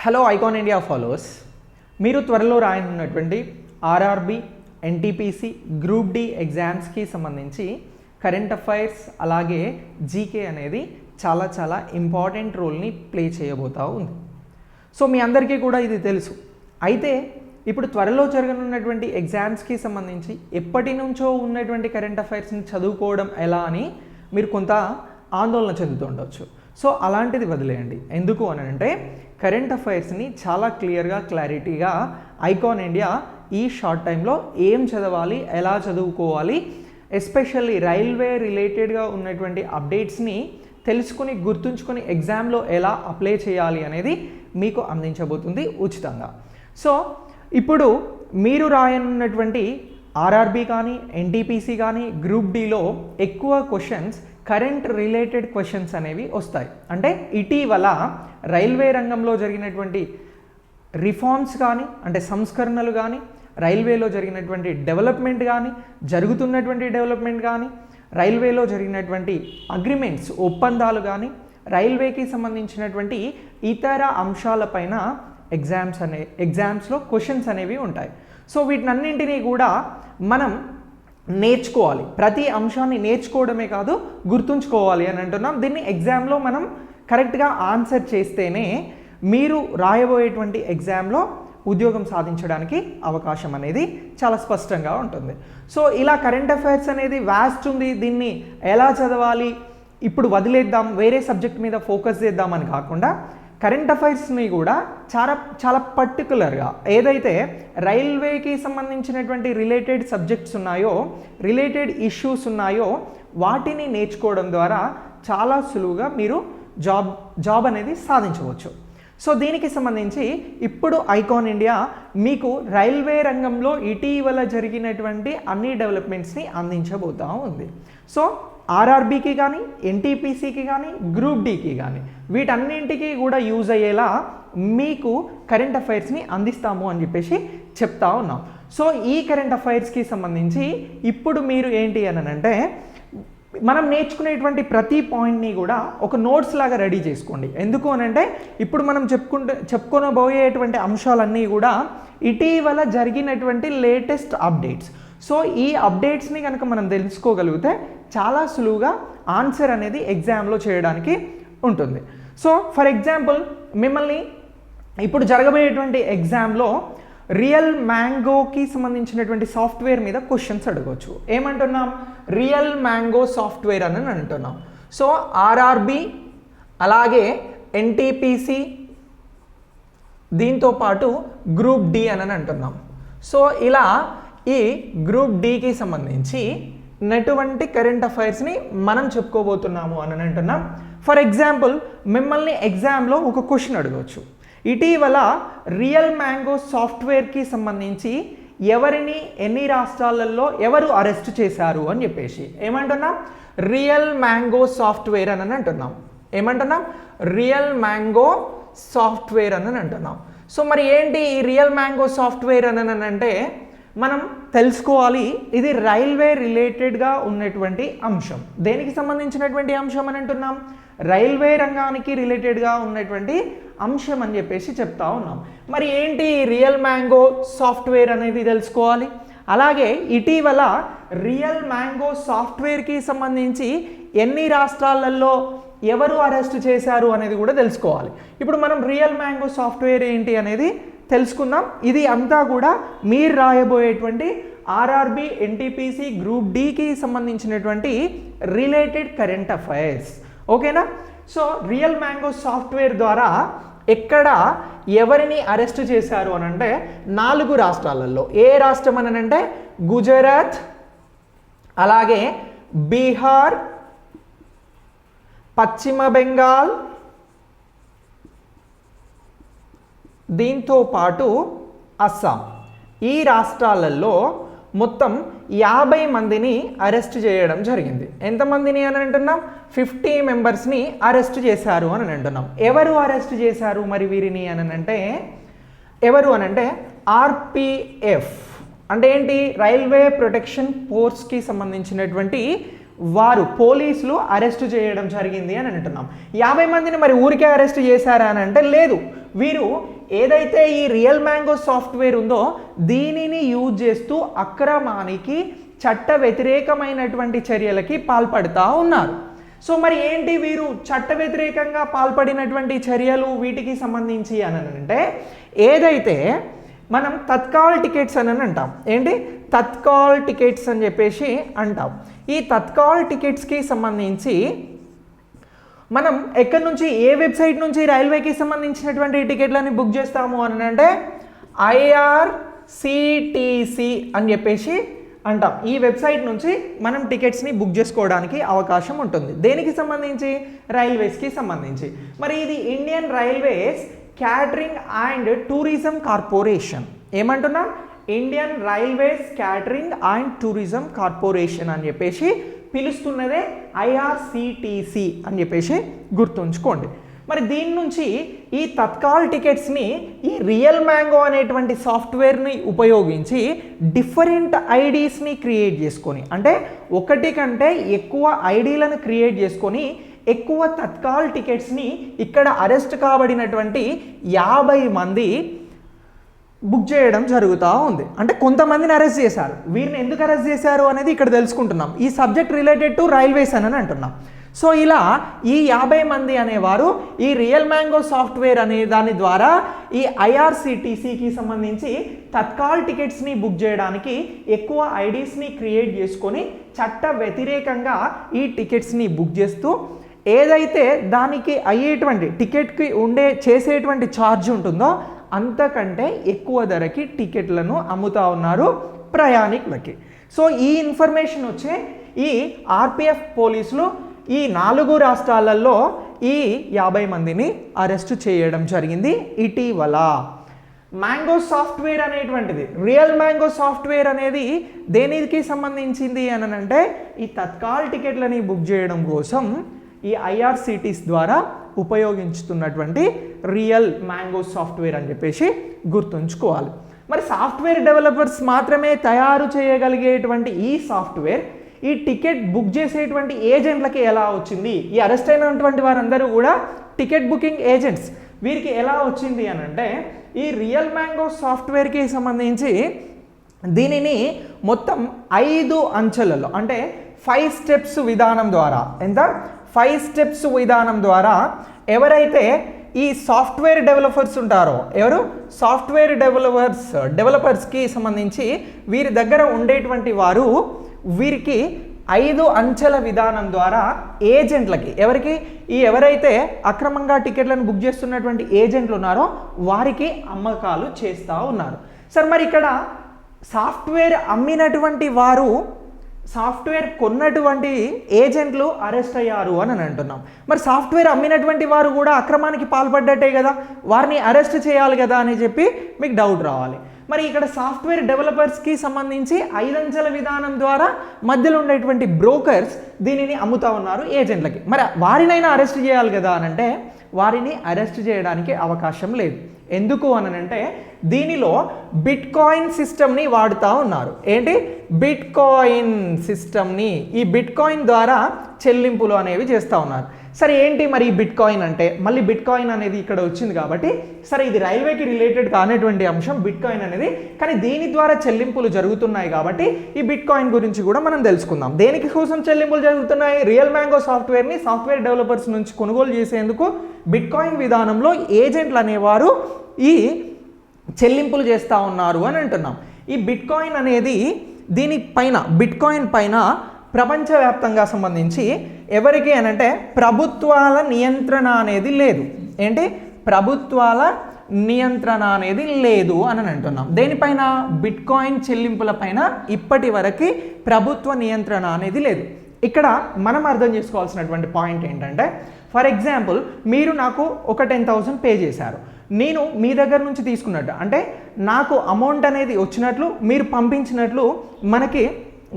Hello icon India followers, మీరు త్వరలో రాయనున్నటువంటి RRB, NTPC, group D ఎగ్జామ్స్కి సంబంధించి కరెంట్ అఫైర్స్ అలాగే జీకే అనేది చాలా ఇంపార్టెంట్ రోల్ని ప్లే చేయబోతూ ఉంది. సో మీ అందరికీ కూడా ఇది తెలుసు. అయితే ఇప్పుడు త్వరలో జరగనున్నటువంటి ఎగ్జామ్స్కి సంబంధించి ఎప్పటి నుంచో ఉన్నటువంటి కరెంట్ అఫైర్స్ని చదువుకోవడం ఎలా అని మీరు కొంత ఆందోళన చెందుతూ ఉండవచ్చు. సో అలాంటిది వదిలేయండి. ఎందుకు అని అంటే కరెంట్ అఫైర్స్ని చాలా క్లారిటీగా ఐకాన్ ఇండియా ఈ షార్ట్ టైంలో ఏం చదవాలి, ఎలా చదువుకోవాలి, ఎస్పెషల్లీ రైల్వే రిలేటెడ్గా ఉన్నటువంటి అప్డేట్స్ని తెలుసుకుని గుర్తుంచుకొని ఎగ్జామ్లో ఎలా అప్లై చేయాలి అనేది మీకు అందించబోతుంది ఉచితంగా. సో ఇప్పుడు మీరు రాయనున్నటువంటి ఆర్ఆర్బి కానీ, ఎన్టీపీసీ కానీ, గ్రూప్ డిలో ఎక్కువ క్వశ్చన్స్ కరెంట్ రిలేటెడ్ క్వశ్చన్స్ అనేవి వస్తాయి. అంటే ఇటీవల రైల్వే రంగంలో జరిగినటువంటి రిఫార్మ్స్ కానీ, అంటే సంస్కరణలు కానీ, రైల్వేలో జరిగినటువంటి డెవలప్మెంట్ కానీ, జరుగుతున్నటువంటి డెవలప్మెంట్ కానీ, రైల్వేలో జరిగినటువంటి అగ్రిమెంట్స్, ఒప్పందాలు కానీ, రైల్వేకి సంబంధించినటువంటి ఇతర అంశాలపైన ఎగ్జామ్స్లో క్వశ్చన్స్ అనేవి ఉంటాయి. సో వీటినన్నింటినీ కూడా మనం నేర్చుకోవాలి. ప్రతి అంశాన్ని నేర్చుకోవడమే కాదు, గుర్తుంచుకోవాలి అని అంటున్నాం. దీన్ని ఎగ్జామ్లో మనం కరెక్ట్గా ఆన్సర్ చేస్తేనే మీరు రాయబోయేటువంటి ఎగ్జామ్లో ఉద్యోగం సాధించడానికి అవకాశం అనేది చాలా స్పష్టంగా ఉంటుంది. సో ఇలా కరెంట్ అఫైర్స్ అనేది వాస్ట్ ఉంది, దీన్ని ఎలా చదవాలి, ఇప్పుడు వదిలేద్దాం, వేరే సబ్జెక్ట్ మీద ఫోకస్ చేద్దామని కాకుండా కరెంట్ అఫైర్స్ని కూడా చాలా పర్టికులర్గా ఏదైతే రైల్వేకి సంబంధించినటువంటి రిలేటెడ్ సబ్జెక్ట్స్ ఉన్నాయో, రిలేటెడ్ ఇష్యూస్ ఉన్నాయో వాటిని నేర్చుకోవడం ద్వారా చాలా సులువుగా మీరు జాబ్ అనేది సాధించవచ్చు. సో దీనికి సంబంధించి ఇప్పుడు ఐకాన్ ఇండియా మీకు రైల్వే రంగంలో ఇటీవల జరిగినటువంటి అన్ని డెవలప్మెంట్స్ని అందించబోతూ ఉంది. సో ఆర్ఆర్బికి కానీ, ఎన్టీపీసీకి కానీ, గ్రూప్ డికి కానీ వీటన్నింటికి కూడా యూజ్ అయ్యేలా మీకు కరెంట్ అఫైర్స్ని అందిస్తాము అని చెప్పేసి చెప్తా ఉన్నాం. సో ఈ కరెంట్ అఫైర్స్కి సంబంధించి ఇప్పుడు మీరు ఏంటి అని అంటే మనం నేర్చుకునేటువంటి ప్రతి పాయింట్ని కూడా ఒక నోట్స్ లాగా రెడీ చేసుకోండి. ఎందుకు అని అంటే ఇప్పుడు మనం చెప్పుకోబోయేటువంటి అంశాలన్నీ కూడా ఇటీవల జరిగినటువంటి లేటెస్ట్ అప్డేట్స్. సో ఈ అప్డేట్స్ని కనుక మనం తెలుసుకోగలిగితే చాలా సులువుగా ఆన్సర్ అనేది ఎగ్జామ్లో చేయడానికి ఉంటుంది. సో ఫర్ ఎగ్జాంపుల్ మిమ్మల్ని ఇప్పుడు జరగబోయేటువంటి ఎగ్జామ్లో రియల్ మ్యాంగోకి సంబంధించినటువంటి సాఫ్ట్వేర్ మీద క్వశ్చన్స్ అడగవచ్చు. ఏమంటున్నాం? రియల్ మ్యాంగో సాఫ్ట్వేర్ అని అంటున్నాం. సో ఆర్ఆర్బి అలాగే ఎన్టీపీసీ దీంతో పాటు గ్రూప్ డి అని అంటున్నాం. సో ఇలా ఈ గ్రూప్ డికి సంబంధించి ఎటువంటి కరెంట్ అఫైర్స్ని మనం చెప్పుకోబోతున్నాము అని అంటున్నాం. ఫర్ ఎగ్జాంపుల్ మిమ్మల్ని ఎగ్జామ్లో ఒక క్వశ్చన్ అడగవచ్చు. ఇటీవల రియల్ మ్యాంగో సాఫ్ట్వేర్కి సంబంధించి ఎవరిని, ఎన్ని రాష్ట్రాలలో ఎవరు అరెస్ట్ చేశారు అని చెప్పేసి ఏమంటున్నాం? రియల్ మ్యాంగో సాఫ్ట్వేర్ అని అంటున్నాం. ఏమంటున్నాం? రియల్ మ్యాంగో సాఫ్ట్వేర్ అని అంటున్నాం. సో మరి ఏంటి ఈ రియల్ మ్యాంగో సాఫ్ట్వేర్ అని అంటే మనం తెలుసుకోవాలి. ఇది రైల్వే రిలేటెడ్గా ఉన్నటువంటి అంశం. దేనికి సంబంధించినటువంటి అంశం అని అంటున్నాం? రైల్వే రంగానికి రిలేటెడ్గా ఉన్నటువంటి అంశం అని చెప్పేసి చెప్తా ఉన్నాం. మరి ఏంటి రియల్ మ్యాంగో సాఫ్ట్వేర్ అనేది తెలుసుకోవాలి. అలాగే ఇటీవల రియల్ మ్యాంగో సాఫ్ట్వేర్కి సంబంధించి ఎన్ని రాష్ట్రాలలో ఎవరు అరెస్ట్ చేశారు అనేది కూడా తెలుసుకోవాలి. ఇప్పుడు మనం రియల్ మ్యాంగో సాఫ్ట్వేర్ ఏంటి అనేది తెలుసుకుందాం. ఇది అంతా కూడా మీరు రాయబోయేటువంటి ఆర్ఆర్బి, ఎన్టీపీసీ, గ్రూప్ డికి సంబంధించినటువంటి రిలేటెడ్ కరెంట్ అఫైర్స్. ఓకేనా? సో రియల్ మ్యాంగో సాఫ్ట్వేర్ ద్వారా ఎక్కడ ఎవరిని అరెస్ట్ చేశారు అని అంటే 4 రాష్ట్రాలలో. ఏ రాష్ట్రం అని అంటే గుజరాత్, అలాగే బీహార్, పశ్చిమ బెంగాల్, దీంతో పాటు అస్సాం. ఈ రాష్ట్రాలలో మొత్తం 50 మందిని అరెస్ట్ చేయడం జరిగింది. ఎంతమందిని అని అంటున్నాం? 50 మెంబర్స్ని అరెస్ట్ చేశారు అని అంటున్నాం. ఎవరు అరెస్ట్ చేశారు మరి వీరిని అని అంటే ఎవరు అని అంటే ఆర్పిఎఫ్ అంటే ఏంటి? రైల్వే ప్రొటెక్షన్ ఫోర్స్కి సంబంధించినటువంటి వారు పోలీసులు అరెస్ట్ చేయడం జరిగింది అని అంటున్నాం. 50 మందిని మరి ఊరికే అరెస్ట్ చేశారా అని అంటే లేదు, వీరు ఏదైతే ఈ రియల్ మ్యాంగో సాఫ్ట్వేర్ ఉందో దీనిని యూజ్ చేస్తూ అక్రమానికి చట్ట వ్యతిరేకమైనటువంటి చర్యలకి పాల్పడుతూ ఉన్నారు. సో మరి ఏంటి వీరు చట్ట వ్యతిరేకంగా పాల్పడినటువంటి చర్యలు వీటికి సంబంధించి అని అంటే, ఏదైతే మనం తత్కాల్ టికెట్స్ అని అంటాం, ఏంటి తత్కాల్ టికెట్స్ అని చెప్పేసి అంటాం. ఈ తత్కాల్ టికెట్స్కి సంబంధించి మనం ఎక్కడి నుంచి, ఏ వెబ్సైట్ నుంచి రైల్వేకి సంబంధించినటువంటి టికెట్లని బుక్ చేస్తాము అని అంటే IRCTC అని చెప్పేసి అంటాం. ఈ వెబ్సైట్ నుంచి మనం టికెట్స్ని బుక్ చేసుకోవడానికి అవకాశం ఉంటుంది. దేనికి సంబంధించి? రైల్వేస్కి సంబంధించి. మరి ఇది Indian Railways catering and tourism corporation. ఏమంటున్నాం? Indian Railways catering and tourism corporation అని చెప్పేసి పిలుస్తున్నదే IRCTC అని చెప్పేసి గుర్తుంచుకోండి. మరి దీని నుంచి ఈ తత్కాల్ టికెట్స్ని ఈ రియల్ మ్యాంగో అనేటువంటి సాఫ్ట్వేర్ని ఉపయోగించి డిఫరెంట్ ఐడీస్ని క్రియేట్ చేసుకొని, అంటే ఒకటి కంటే ఎక్కువ ఐడీలను క్రియేట్ చేసుకొని ఎక్కువ తత్కాల్ టికెట్స్ని ఇక్కడ అరెస్ట్ కాబడినటువంటి 50 మంది బుక్ చేయడం జరుగుతూ ఉంది. అంటే కొంతమందిని అరెస్ట్ చేశారు. వీరిని ఎందుకు అరెస్ట్ చేశారు అనేది ఇక్కడ తెలుసుకుంటున్నాం. ఈ సబ్జెక్ట్ రిలేటెడ్ టు రైల్వేస్ అని అంటున్నాం. సో ఇలా ఈ 50 మంది అనేవారు ఈ రియల్ మ్యాంగో సాఫ్ట్వేర్ అనే దాని ద్వారా ఈ IRCTCకి సంబంధించి తత్కాల్ టికెట్స్ని బుక్ చేయడానికి ఎక్కువ ఐడీస్ని క్రియేట్ చేసుకొని చట్ట వ్యతిరేకంగా ఈ టికెట్స్ని బుక్ చేస్తూ ఏదైతే దానికి అయ్యేటువంటి టికెట్కి చేసేటువంటి ఛార్జ్ ఉంటుందో అంతకంటే ఎక్కువ ధరకి టికెట్లను అమ్ముతా ఉన్నారు ప్రయాణికులకి. సో ఈ ఇన్ఫర్మేషన్ వచ్చే ఈ RPF పోలీసులు ఈ 4 రాష్ట్రాలలో ఈ 50 మందిని అరెస్ట్ చేయడం జరిగింది ఇటీవల. మ్యాంగో సాఫ్ట్వేర్ అనేటువంటిది, రియల్ మ్యాంగో సాఫ్ట్వేర్ అనేది దేనికి సంబంధించింది అని అంటే ఈ తత్కాల్ టికెట్లని బుక్ చేయడం కోసం ఈ IRCTC ద్వారా ఉపయోగించుతున్నటువంటి రియల్ మ్యాంగో సాఫ్ట్వేర్ అని చెప్పేసి గుర్తుంచుకోవాలి. మరి సాఫ్ట్వేర్ డెవలపర్స్ మాత్రమే తయారు చేయగలిగేటువంటి ఈ సాఫ్ట్వేర్ ఈ టికెట్ బుక్ చేసేటువంటి ఏజెంట్లకి ఎలా వచ్చింది? ఈ అరెస్ట్ అయినటువంటి వారందరూ కూడా టికెట్ బుకింగ్ ఏజెంట్స్. వీరికి ఎలా వచ్చింది అని అంటే ఈ రియల్ మ్యాంగో సాఫ్ట్వేర్కి సంబంధించి దీనిని మొత్తం 5 అంచెలలో, అంటే 5 స్టెప్స్ విధానం ద్వారా, ఎంత 5 స్టెప్స్ విధానం ద్వారా ఎవరైతే ఈ సాఫ్ట్వేర్ డెవలపర్స్ ఉంటారో, ఎవరు సాఫ్ట్వేర్ డెవలపర్స్కి సంబంధించి వీరి దగ్గర ఉండేటువంటి వారు వీరికి 5 అంచెల విధానం ద్వారా ఏజెంట్లకి, ఎవరైతే అక్రమంగా టికెట్లను బుక్ చేస్తున్నటువంటి ఏజెంట్లు ఉన్నారో వారికి అమ్మకాలు చేస్తూ ఉన్నారు. సార్ మరి ఇక్కడ సాఫ్ట్వేర్ అమ్మినటువంటి వారు, సాఫ్ట్వేర్ కొన్నటువంటి ఏజెంట్లు అరెస్ట్ అయ్యారు అని అంటున్నాం. మరి సాఫ్ట్వేర్ అమ్మినటువంటి వారు కూడా అక్రమానికి పాల్పడ్డట్టే కదా, వారిని అరెస్ట్ చేయాలి కదా అని చెప్పి మీకు డౌట్ రావాలి. మరి ఇక్కడ సాఫ్ట్వేర్ డెవలపర్స్కి సంబంధించి 5 అంచెల విధానం ద్వారా మధ్యలో ఉండేటువంటి బ్రోకర్స్ దీనిని అమ్ముతా ఉన్నారు ఏజెంట్లకి. మరి వారినైనా అరెస్ట్ చేయాలి కదా అని అంటే వారిని అరెస్ట్ చేయడానికి అవకాశం లేదు. ఎందుకు అని అంటే దీనిలో బిట్ కాయిన్ సిస్టమ్ని వాడుతూ ఉన్నారు. ఏంటి? బిట్ కాయిన్ సిస్టమ్ని, ఈ బిట్ కాయిన్ ద్వారా చెల్లింపులు అనేవి చేస్తూ ఉన్నారు. సరే ఏంటి మరి ఈ బిట్ కాయిన్ అంటే? మళ్ళీ బిట్ కాయిన్ అనేది ఇక్కడ వచ్చింది కాబట్టి సరే ఇది రైల్వేకి రిలేటెడ్ కానటువంటి అంశం బిట్ కాయిన్ అనేది, కానీ దీని ద్వారా చెల్లింపులు జరుగుతున్నాయి కాబట్టి ఈ బిట్ కాయిన్ గురించి కూడా మనం తెలుసుకుందాం. దేనికి కోసం చెల్లింపులు జరుగుతున్నాయి? రియల్ మ్యాంగో సాఫ్ట్వేర్ని సాఫ్ట్వేర్ డెవలపర్స్ నుంచి కొనుగోలు చేసేందుకు బిట్ కాయిన్ విధానంలో ఏజెంట్లు అనేవారు ఈ చెల్లింపులు చేస్తూ ఉన్నారు అని అంటున్నాం. ఈ బిట్ కాయిన్ అనేది దీనిపైన, బిట్ కాయిన్ పైన ప్రపంచవ్యాప్తంగా సంబంధించి ఎవరికి అని అంటే ప్రభుత్వాల నియంత్రణ అనేది లేదు. ఏంటి? ప్రభుత్వాల నియంత్రణ అనేది లేదు అని అంటున్నాం. దేనిపైన? బిట్ కాయిన్ చెల్లింపుల పైన ఇప్పటి వరకు ప్రభుత్వ నియంత్రణ అనేది లేదు. ఇక్కడ మనం అర్థం చేసుకోవాల్సినటువంటి పాయింట్ ఏంటంటే, ఫర్ ఎగ్జాంపుల్ మీరు నాకు ఒక 10,000 పే చేశారు, నేను మీ దగ్గర నుంచి తీసుకున్నట్టు, అంటే నాకు అమౌంట్ అనేది వచ్చినట్లు మీరు పంపించినట్లు మనకి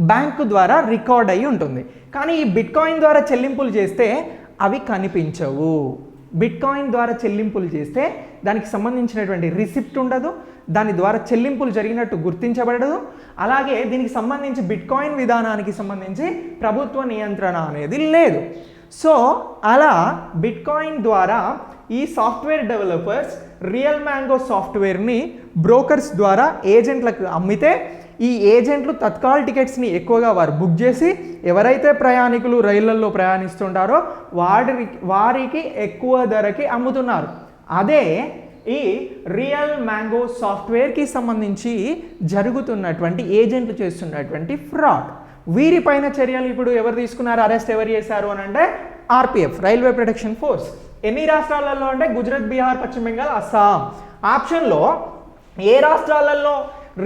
బ్యాంకు ద్వారా రికార్డ్ అయ్యి ఉంటుంది. కానీ ఈ బిట్ కాయిన్ ద్వారా చెల్లింపులు చేస్తే అవి కనిపించవు. బిట్ కాయిన్ ద్వారా చెల్లింపులు చేస్తే దానికి సంబంధించినటువంటి రిసిప్ట్ ఉండదు, దాని ద్వారా చెల్లింపులు జరిగినట్టు గుర్తించబడదు. అలాగే దీనికి సంబంధించి బిట్ కాయిన్ విధానానికి సంబంధించి ప్రభుత్వ నియంత్రణ అనేది లేదు. సో అలా బిట్కాయిన్ ద్వారా ఈ సాఫ్ట్వేర్ డెవలపర్స్ రియల్ మ్యాంగో సాఫ్ట్వేర్ని బ్రోకర్స్ ద్వారా ఏజెంట్లకు అమ్మితే ఈ ఏజెంట్లు తత్కాల్ టికెట్స్ని ఎక్కువగా వారు బుక్ చేసి ఎవరైతే ప్రయాణికులు రైళ్లలో ప్రయాణిస్తుంటారో వారికి ఎక్కువ ధరకి అమ్ముతున్నారు. అదే ఈ రియల్ మ్యాంగో సాఫ్ట్వేర్కి సంబంధించి జరుగుతున్నటువంటి ఏజెంట్లు చేస్తున్నటువంటి ఫ్రాడ్. వీరిపైన చర్యలు ఇప్పుడు ఎవరు తీసుకున్నారు, అరెస్ట్ ఎవరు చేశారు అని అంటే ఆర్పిఎఫ్, రైల్వే ప్రొటెక్షన్ ఫోర్స్. ఎన్ని రాష్ట్రాలలో అంటే గుజరాత్, బీహార్, పశ్చిమ బెంగాల్, అస్సాం. ఆప్షన్లో ఏ రాష్ట్రాలలో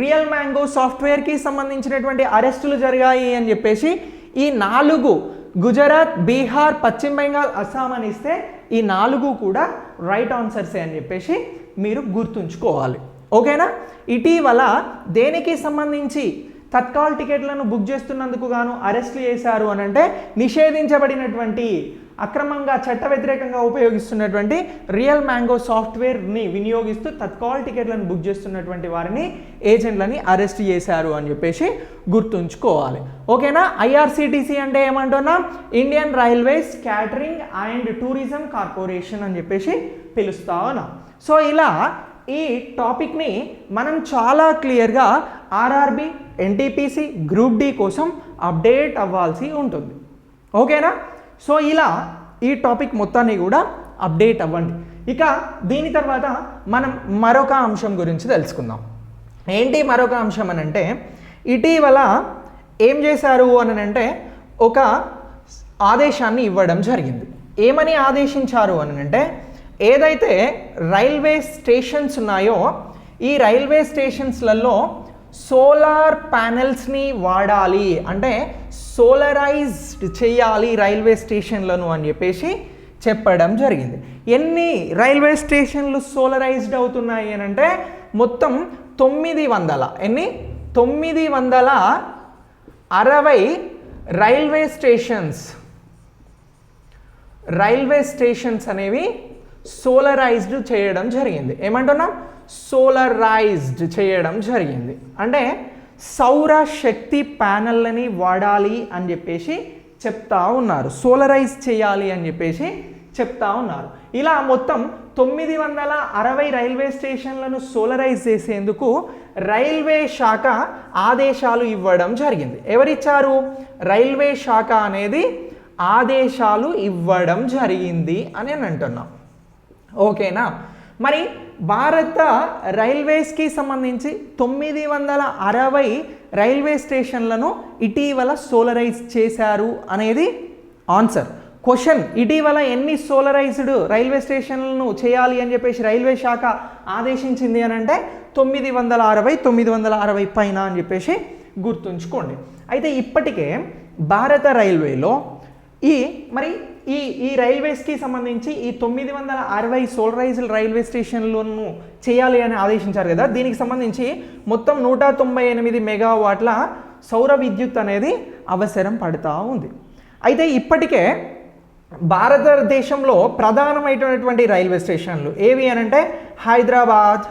రియల్ మ్యాంగో సాఫ్ట్వేర్కి సంబంధించినటువంటి అరెస్టులు జరిగాయి అని చెప్పేసి ఈ 4 గుజరాత్, బీహార్, పశ్చిమ బెంగాల్, అస్సాం అని ఇస్తే ఈ 4 కూడా రైట్ ఆన్సర్సే అని చెప్పేసి మీరు గుర్తుంచుకోవాలి. ఓకేనా? ఇటీవల దేనికి సంబంధించి తత్కాల్ టికెట్లను బుక్ చేస్తున్నందుకు గాను అరెస్టులు చేశారు అని అంటే నిషేధించబడినటువంటి అక్రమంగా చట్ట వ్యతిరేకంగా ఉపయోగిస్తున్నటువంటి రియల్ మ్యాంగో సాఫ్ట్వేర్ని వినియోగిస్తూ తత్కాల్ టికెట్లను బుక్ చేస్తున్నటువంటి వారిని ఏజెంట్లని అరెస్ట్ చేశారు అని చెప్పేసి గుర్తుంచుకోవాలి. ఓకేనా? ఐఆర్సిటిసి అంటే ఏమంటున్నాం, Indian Railways catering and tourism corporation అని చెప్పేసి పిలుస్తా ఉన్నాం. సో ఇలా ఈ టాపిక్ని మనం చాలా క్లియర్గా ఆర్ఆర్బి, ఎన్టీపీసీ, గ్రూప్ డి కోసం అప్డేట్ అవ్వాల్సి ఉంటుంది. ఓకేనా? సో ఇలా ఈ టాపిక్ మొత్తాన్ని కూడా అప్డేట్ అవ్వండి. ఇక దీని తర్వాత మనం మరొక అంశం గురించి తెలుసుకుందాం. ఏంటి మరొక అంశం అని అంటే, ఇటీవల ఏం చేశారు అని అంటే ఒక ఆదేశాన్ని ఇవ్వడం జరిగింది. ఏమని ఆదేశించారు అని అంటే, ఏదైతే రైల్వే స్టేషన్స్ ఉన్నాయో ఈ రైల్వే స్టేషన్స్లలో సోలార్ ప్యానెల్స్ని వాడాలి, అంటే సోలరైజ్డ్ చేయాలి రైల్వే స్టేషన్లను అని చెప్పేసి చెప్పడం జరిగింది. ఎన్ని రైల్వే స్టేషన్లు సోలరైజ్డ్ అవుతున్నాయి అని అంటే మొత్తం 900. ఎన్ని? 960 రైల్వే స్టేషన్స్ అనేవి సోలరైజ్డ్ చేయడం జరిగింది. ఏమంటున్నాం? సోలరైజ్డ్ చేయడం జరిగింది. అంటే సౌర శక్తి ప్యానెల్లని వాడాలి అని చెప్పేసి చెప్తా ఉన్నారు, సోలరైజ్ చేయాలి అని చెప్పేసి చెప్తా ఉన్నారు. ఇలా మొత్తం 960 రైల్వే స్టేషన్లను సోలరైజ్ చేసేందుకు రైల్వే శాఖ ఆదేశాలు ఇవ్వడం జరిగింది. ఎవరిచ్చారు? రైల్వే శాఖ అనేది ఆదేశాలు ఇవ్వడం జరిగింది అని అంటున్నాం. ఓకేనా? మరి భారత రైల్వేస్కి సంబంధించి 960 రైల్వే స్టేషన్లను ఇటీవల సోలరైజ్ చేశారు అనేది ఆన్సర్. క్వశ్చన్, ఇటీవల ఎన్ని సోలరైజ్డ్ రైల్వే స్టేషన్లను చేయాలి అని చెప్పేసి రైల్వే శాఖ ఆదేశించింది అని అంటే 960 పైన అని చెప్పేసి గుర్తుంచుకోండి. అయితే ఇప్పటికే భారత రైల్వేలో ఈ రైల్వేస్కి సంబంధించి ఈ 960 సోలరైజ్డ్ రైల్వే స్టేషన్లను చేయాలి అని ఆదేశించారు కదా, దీనికి సంబంధించి మొత్తం 198 మెగావాట్ల సౌర విద్యుత్ అనేది అవసరం పడుతూ ఉంది. అయితే ఇప్పటికే భారతదేశంలో ప్రధానమైనటువంటి రైల్వే స్టేషన్లు ఏవి అని అంటే హైదరాబాద్,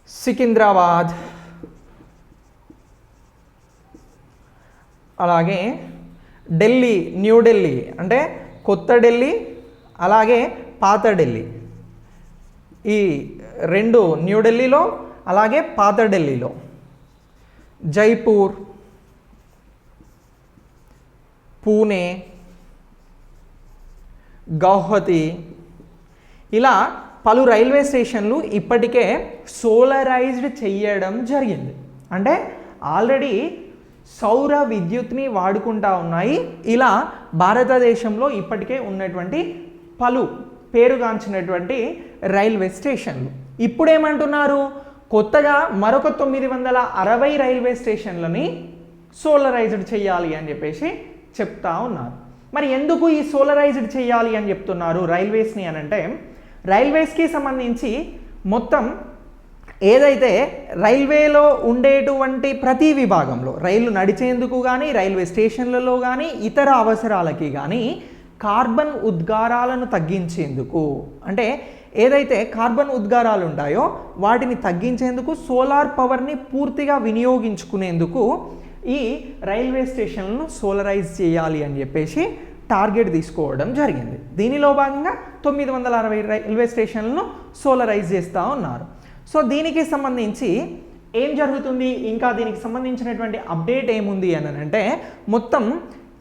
సికింద్రాబాద్, అలాగే ఢిల్లీ, న్యూఢిల్లీ అంటే కొత్త ఢిల్లీ, అలాగే పాత ఢిల్లీ. ఈ 2 న్యూఢిల్లీలో అలాగే పాత ఢిల్లీలో, జైపూర్, పూణే, గౌహతి, ఇలా పలు రైల్వే స్టేషన్లు ఇప్పటికే సోలరైజ్డ్ చేయడం జరిగింది. అంటే ఆల్రెడీ సౌర విద్యుత్ని వాడుకుంటా ఉన్నాయి. ఇలా భారతదేశంలో ఇప్పటికే ఉన్నటువంటి పలు పేరుగాంచినటువంటి రైల్వే స్టేషన్లు ఇప్పుడేమంటున్నారు, కొత్తగా మరొక 960 రైల్వే స్టేషన్లని సోలరైజ్డ్ చేయాలి అని చెప్పేసి చెప్తా ఉన్నారు. మరి ఎందుకు ఈ సోలరైజ్డ్ చేయాలి అని చెప్తున్నారు రైల్వేస్ని అని అంటే, రైల్వేస్కి సంబంధించి మొత్తం ఏదైతే రైల్వేలో ఉండేటువంటి ప్రతి విభాగంలో రైళ్లు నడిచేందుకు కానీ, రైల్వే స్టేషన్లలో కానీ, ఇతర అవసరాలకి కానీ కార్బన్ ఉద్గారాలను తగ్గించేందుకు, అంటే ఏదైతే కార్బన్ ఉద్గారాలు ఉంటాయో వాటిని తగ్గించేందుకు, సోలార్ పవర్ని పూర్తిగా వినియోగించుకునేందుకు ఈ రైల్వే స్టేషన్లను సోలరైజ్ చేయాలి అని చెప్పేసి టార్గెట్ తీసుకోవడం జరిగింది. దీనిలో భాగంగా 960 రైల్వే స్టేషన్లను సోలరైజ్ చేస్తూ ఉన్నారు. సో దీనికి సంబంధించి ఏం జరుగుతుంది, ఇంకా దీనికి సంబంధించినటువంటి అప్డేట్ ఏముంది అని అంటే మొత్తం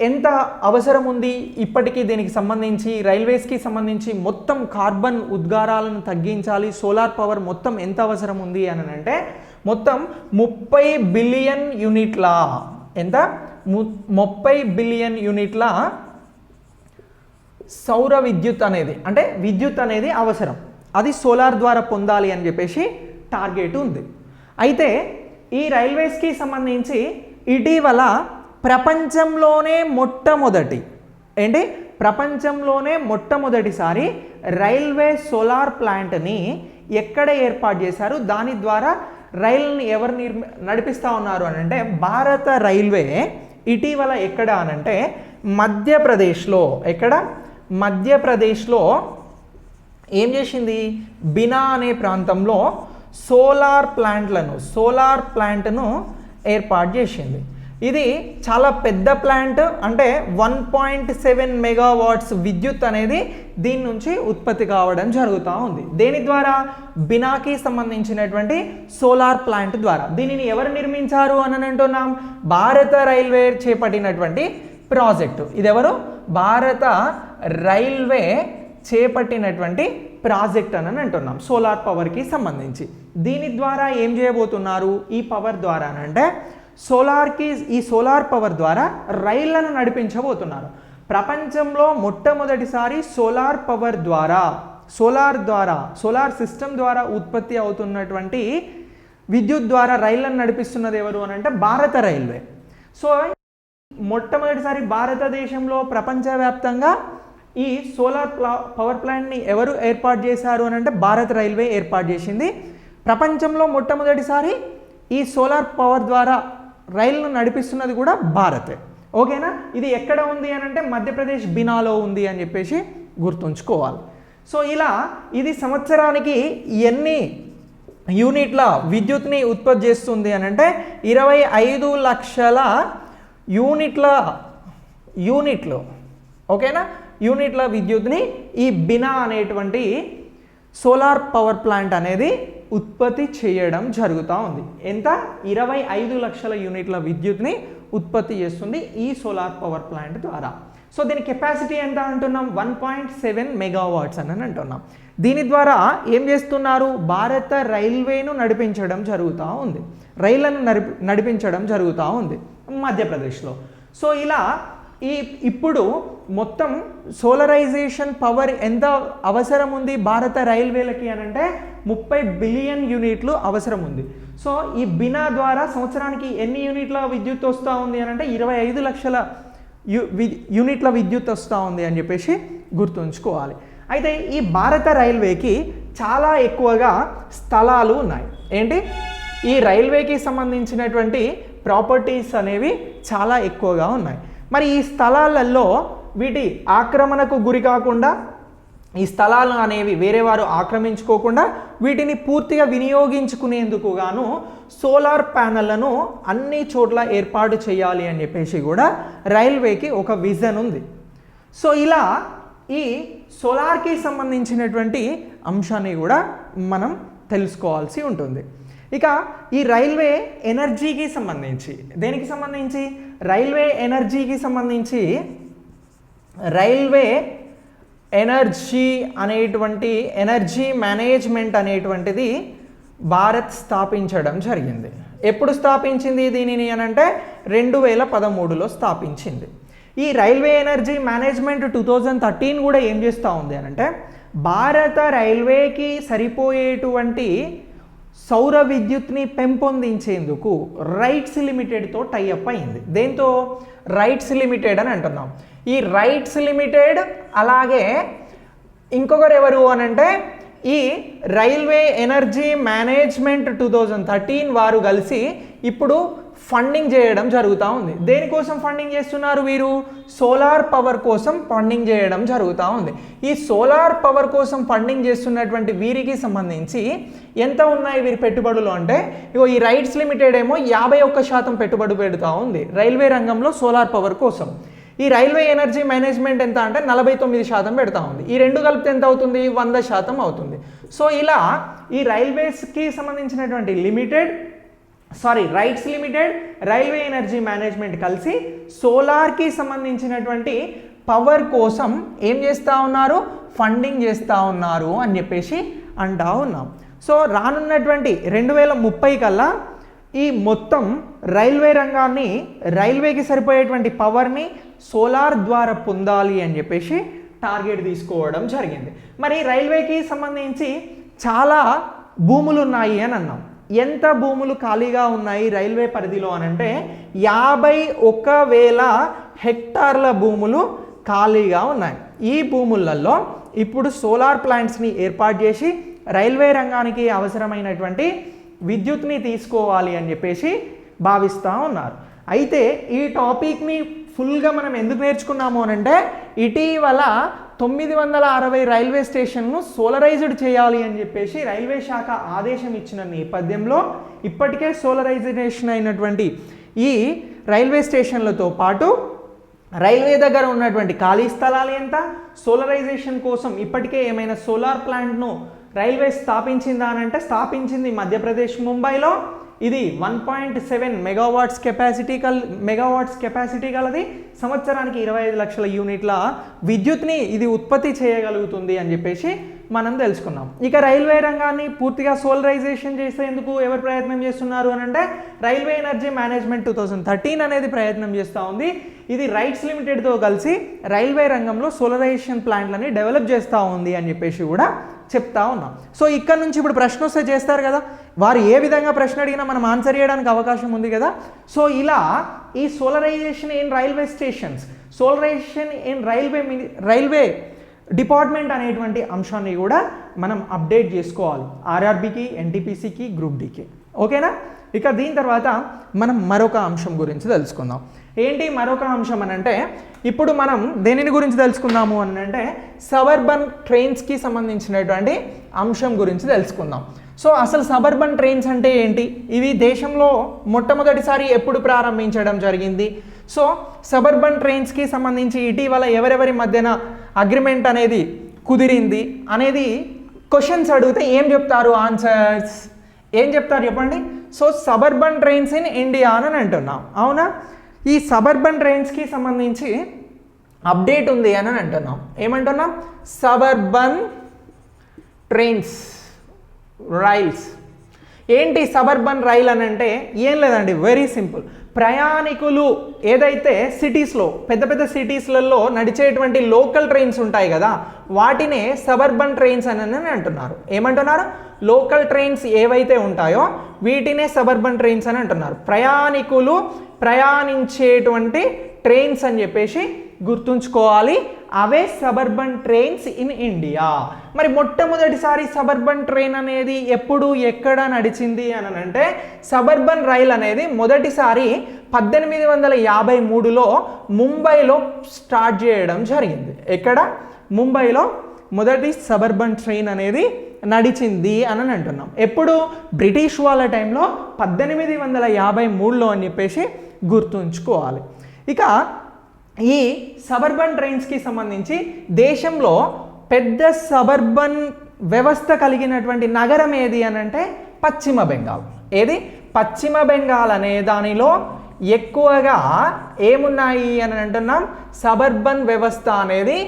ఎంత అవసరం ఉంది ఇప్పటికీ దీనికి సంబంధించి రైల్వేస్కి సంబంధించి మొత్తం కార్బన్ ఉద్గారాలను తగ్గించాలి, సోలార్ పవర్ మొత్తం ఎంత అవసరం ఉంది అని అంటే మొత్తం 30 బిలియన్ యూనిట్ల ఎంత 30 బిలియన్ యూనిట్ల సౌర విద్యుత్ అనేది అంటే విద్యుత్ అనేది అవసరం, అది సోలార్ ద్వారా పొందాలి అని చెప్పేసి టార్గెట్ ఉంది. అయితే ఈ రైల్వేస్కి సంబంధించి ఇటీవల ప్రపంచంలోనే మొట్టమొదటిసారి రైల్వే సోలార్ ప్లాంట్ని ఎక్కడ ఏర్పాటు చేశారు, దాని ద్వారా రైలుని ఎవరు నడిపిస్తూ ఉన్నారు అని అంటే భారత రైల్వే ఇటీవల ఎక్కడ అనంటే మధ్యప్రదేశ్లో ఏం చేసింది, బినా అనే ప్రాంతంలో సోలార్ ప్లాంట్ను ఏర్పాటు చేసింది. ఇది చాలా పెద్ద ప్లాంట్, అంటే 1.7 మెగావాట్స్ విద్యుత్ అనేది దీని నుంచి ఉత్పత్తి కావడం జరుగుతూ ఉంది. దేని ద్వారా, బినాకి సంబంధించినటువంటి సోలార్ ప్లాంట్ ద్వారా. దీనిని ఎవరు నిర్మించారు అని అంటున్నాం, భారత రైల్వే చేపట్టినటువంటి ప్రాజెక్టు. ఇదెవరు, భారత రైల్వే చేపట్టినటువంటి ప్రాజెక్ట్ అని అంటున్నాం సోలార్ పవర్కి సంబంధించి. దీని ద్వారా ఏం చేయబోతున్నారు, ఈ పవర్ ద్వారా అంటే ఈ సోలార్ పవర్ ద్వారా రైళ్లను నడిపించబోతున్నారు. ప్రపంచంలో మొట్టమొదటిసారి సోలార్ సిస్టమ్ ద్వారా ఉత్పత్తి అవుతున్నటువంటి విద్యుత్ ద్వారా రైళ్లను నడిపిస్తున్నది ఎవరు అని అంటే భారత రైల్వే. సో మొట్టమొదటిసారి భారతదేశంలో ప్రపంచవ్యాప్తంగా ఈ సోలార్ పవర్ ప్లాంట్ని ఎవరు ఏర్పాటు చేశారు అని అంటే భారత రైల్వే ఏర్పాటు చేసింది. ప్రపంచంలో మొట్టమొదటిసారి ఈ సోలార్ పవర్ ద్వారా రైళ్లను నడిపిస్తున్నది కూడా భారతే. ఓకేనా, ఇది ఎక్కడ ఉంది అని అంటే మధ్యప్రదేశ్ బినాలో ఉంది అని చెప్పేసి గుర్తుంచుకోవాలి. సో ఇలా ఇది సంవత్సరానికి ఎన్ని యూనిట్ల విద్యుత్ని ఉత్పత్తి చేస్తుంది అని అంటే 25 లక్షల యూనిట్లు ఓకేనా, యూనిట్ల విద్యుత్ని ఈ బినా అనేటువంటి సోలార్ పవర్ ప్లాంట్ అనేది ఉత్పత్తి చేయడం జరుగుతూ ఉంది. ఎంత, 25 లక్షల యూనిట్ల విద్యుత్ని ఉత్పత్తి చేస్తుంది ఈ సోలార్ పవర్ ప్లాంట్ ద్వారా. సో దీని కెపాసిటీ ఎంత అంటున్నాం, 1.7 మెగావాట్స్ అని అంటున్నాం. దీని ద్వారా ఏం చేస్తున్నారు, భారత రైల్వేను నడిపించడం జరుగుతూ ఉంది, రైళ్లను నడిపించడం జరుగుతూ ఉంది మధ్యప్రదేశ్లో. సో ఇలా ఇప్పుడు మొత్తం సోలరైజేషన్ పవర్ ఎంత అవసరం ఉంది భారత రైల్వేలకి అని అంటే 30 బిలియన్ యూనిట్లు అవసరం ఉంది. సో ఈ బినా ద్వారా సంవత్సరానికి ఎన్ని యూనిట్ల విద్యుత్ వస్తూ ఉంది అని అంటే 25 లక్షల యూనిట్ల విద్యుత్ వస్తూ ఉంది అని చెప్పేసి గుర్తుంచుకోవాలి. అయితే ఈ భారత రైల్వేకి చాలా ఎక్కువగా స్థలాలు ఉన్నాయి. ఏంటి, ఈ రైల్వేకి సంబంధించినటువంటి ప్రాపర్టీస్ అనేవి చాలా ఎక్కువగా ఉన్నాయి. మరి ఈ స్థలాలలో వీటి ఆక్రమణకు గురి కాకుండా, ఈ స్థలాలు అనేవి వేరే వారు ఆక్రమించుకోకుండా వీటిని పూర్తిగా వినియోగించుకునేందుకు గాను సోలార్ ప్యానెళ్లను అన్ని చోట్ల ఏర్పాటు చేయాలి అని చెప్పేసి కూడా రైల్వేకి ఒక విజన్ ఉంది. సో ఇలా ఈ సోలార్కి సంబంధించినటువంటి అంశాన్ని కూడా మనం తెలుసుకోవాల్సి ఉంటుంది. ఇక ఈ రైల్వే ఎనర్జీకి సంబంధించి, దేనికి సంబంధించి, రైల్వే ఎనర్జీకి సంబంధించి రైల్వే ఎనర్జీ మేనేజ్మెంట్ అనేటువంటిది భారత్ స్థాపించడం జరిగింది. ఎప్పుడు స్థాపించింది దీనిని అని అంటే 2013లో స్థాపించింది. ఈ రైల్వే ఎనర్జీ మేనేజ్మెంట్ 2013 కూడా ఏం చేస్తూ ఉంది అని అంటే భారత రైల్వేకి సరిపోయేటువంటి సౌర విద్యుత్ని పెంపొందించేందుకు రైట్స్ లిమిటెడ్తో టైఅప్ అయింది. దేంతో, రైట్స్ లిమిటెడ్ అని అంటున్నాం. ఈ రైట్స్ లిమిటెడ్ అలాగే ఇంకొకరు ఎవరు అని అంటే ఈ రైల్వే ఎనర్జీ మేనేజ్మెంట్ 2013 వారు కలిసి ఇప్పుడు ఫండింగ్ చేయడం జరుగుతూ ఉంది. దేనికోసం ఫండింగ్ చేస్తున్నారు వీరు? సోలార్ పవర్ కోసం ఫండింగ్ చేయడం జరుగుతూ ఉంది. ఈ సోలార్ పవర్ కోసం ఫండింగ్ చేస్తున్నటువంటి వీరికి సంబంధించి ఎంత ఉన్నాయి వీరి పెట్టుబడులు అంటే, ఇగో ఈ రైట్స్ లిమిటెడ్ ఏమో 51% పెట్టుబడి పెడుతూ ఉంది రైల్వే రంగంలో సోలార్ పవర్ కోసం. ఈ రైల్వే ఎనర్జీ మేనేజ్మెంట్ ఎంత అంటే 49% పెడతా ఉంది. ఈ రెండు కలిపితే ఎంత అవుతుంది? 100% అవుతుంది. సో ఇలా ఈ రైల్వేస్కి సంబంధించినటువంటి rights limited, railway energy management కలిసి సోలార్కి సంబంధించినటువంటి పవర్ కోసం ఏం చేస్తూ ఉన్నారు? ఫండింగ్ చేస్తూ ఉన్నారు అని చెప్పేసి అంటా ఉన్నాం. సో రానున్నటువంటి 2030 కల్లా ఈ మొత్తం రైల్వే రంగాన్ని, రైల్వేకి సరిపోయేటువంటి పవర్ని సోలార్ ద్వారా పొందాలి అని చెప్పేసి టార్గెట్ తీసుకోవడం జరిగింది. మరి రైల్వేకి సంబంధించి చాలా భూములు ఉన్నాయి అని అన్నాం. ఎంత భూములు ఖాళీగా ఉన్నాయి రైల్వే పరిధిలో అని అంటే 51,000 హెక్టార్ల భూములు ఖాళీగా ఉన్నాయి. ఈ భూములలో ఇప్పుడు సోలార్ ప్లాంట్స్ని ఏర్పాటు చేసి రైల్వే రంగానికి అవసరమైనటువంటి విద్యుత్ని తీసుకోవాలి అని చెప్పేసి భావిస్తూ ఉన్నారు. అయితే ఈ టాపిక్ని ఫుల్గా మనం ఎందుకు నేర్చుకున్నాము అని అంటే, ఇటీవల 960 రైల్వే స్టేషన్ను సోలరైజ్డ్ చేయాలి అని చెప్పేసి రైల్వే శాఖ ఆదేశం ఇచ్చిన నేపథ్యంలో ఇప్పటికే సోలరైజేషన్ అయినటువంటి ఈ రైల్వే స్టేషన్లతో పాటు రైల్వే దగ్గర ఉన్నటువంటి ఖాళీ స్థలాలు ఎంత, సోలరైజేషన్ కోసం ఇప్పటికే ఏమైనా సోలార్ ప్లాంట్ను రైల్వే స్థాపించిందా అని అంటే స్థాపించింది మధ్యప్రదేశ్ ముంబైలో. ఇది 1.7 మెగావాట్స్ కెపాసిటీ గలది. సంవత్సరానికి 25 లక్షల యూనిట్ల విద్యుత్ని ఇది ఉత్పత్తి చేయగలుగుతుంది అని చెప్పేసి మనం తెలుసుకున్నాం. ఇక రైల్వే రంగాన్ని పూర్తిగా సోలరైజేషన్ చేసేందుకు ఎవరు ప్రయత్నం చేస్తున్నారు అని అంటే రైల్వే ఎనర్జీ మేనేజ్మెంట్ 2013 అనేది ప్రయత్నం చేస్తూ ఉంది. ఇది రైట్స్ లిమిటెడ్తో కలిసి రైల్వే రంగంలో సోలరైజేషన్ ప్లాంట్లని డెవలప్ చేస్తూ ఉంది అని చెప్పేసి కూడా చెప్తా ఉన్నాం. సో ఇక్కడ నుంచి ఇప్పుడు ప్రశ్న వస్తే చేస్తారు కదా, వారు ఏ విధంగా ప్రశ్న అడిగినా మనం ఆన్సర్ చేయడానికి అవకాశం ఉంది కదా. సో ఇలా ఈ solarisation in railway stations, solarisation in railway department అనేటువంటి అంశాన్ని కూడా మనం అప్డేట్ చేసుకోవాలి ఆర్ఆర్బీకి, ఎన్టీపీసీకి, గ్రూప్ డికి. ఓకేనా? ఇక దీని తర్వాత మనం మరొక అంశం గురించి తెలుసుకుందాం. ఏంటి మరొక అంశం అని అంటే, ఇప్పుడు మనం దేనిని గురించి తెలుసుకుందాము అని అంటే సబర్బన్ ట్రైన్స్కి సంబంధించినటువంటి అంశం గురించి తెలుసుకుందాం. సో అసలు సబర్బన్ ట్రైన్స్ అంటే ఏంటి, ఇవి దేశంలో మొట్టమొదటిసారి ఎప్పుడు ప్రారంభించడం జరిగింది, సో సబర్బన్ ట్రైన్స్కి సంబంధించి ఇటీవల ఎవరెవరి మధ్యన అగ్రిమెంట్ అనేది కుదిరింది అనేది క్వశ్చన్స్ అడిగితే ఏం చెప్తారు ఆన్సర్స్, ఏం చెప్తారు చెప్పండి. So suburban trains in India అని అంటున్నాం, అవునా? ఈ సబర్బన్ ట్రైన్స్కి సంబంధించి అప్డేట్ ఉంది అని అంటున్నాం. ఏమంటున్నాం? Suburban trains rails. ఏంటి సబర్బన్ రైల్ అని అంటే ఏం లేదండి, వెరీ సింపుల్. ప్రయాణికులు ఏదైతే సిటీస్లో, పెద్ద పెద్ద సిటీస్లలో నడిచేటువంటి లోకల్ ట్రైన్స్ ఉంటాయి కదా, వాటినే సబర్బన్ ట్రైన్స్ అని అంటున్నారు. ఏమంటున్నారు? లోకల్ ట్రైన్స్ ఏవైతే ఉంటాయో వీటినే సబర్బన్ ట్రైన్స్ అని అంటున్నారు. ప్రయాణికులు ప్రయాణించేటువంటి ట్రైన్స్ అని చెప్పేసి గుర్తుంచుకోవాలి, అవే సబర్బన్ ట్రైన్స్ ఇన్ ఇండియా. మరి మొట్టమొదటిసారి సబర్బన్ ట్రైన్ అనేది ఎప్పుడు ఎక్కడ నడిచింది అని అంటే సబర్బన్ రైల్ అనేది మొదటిసారి 1853లో ముంబైలో స్టార్ట్ చేయడం జరిగింది. ఎక్కడ? ముంబైలో మొదటి సబర్బన్ ట్రైన్ అనేది నడిచింది అని అంటున్నాం. ఎప్పుడు? బ్రిటిష్ వాళ్ళ టైంలో 1853లో అని చెప్పేసి గుర్తుంచుకోవాలి. ఇక ఈ సబర్బన్ ట్రైన్స్కి సంబంధించి దేశంలో పెద్ద సబర్బన్ వ్యవస్థ కలిగినటువంటి నగరం ఏది అని అంటే పశ్చిమ బెంగాల్. ఏది? పశ్చిమ బెంగాల్ అనే దానిలో ఎక్కువగా ఏమున్నాయి అని అంటున్నాం? సబర్బన్ వ్యవస్థ అనేది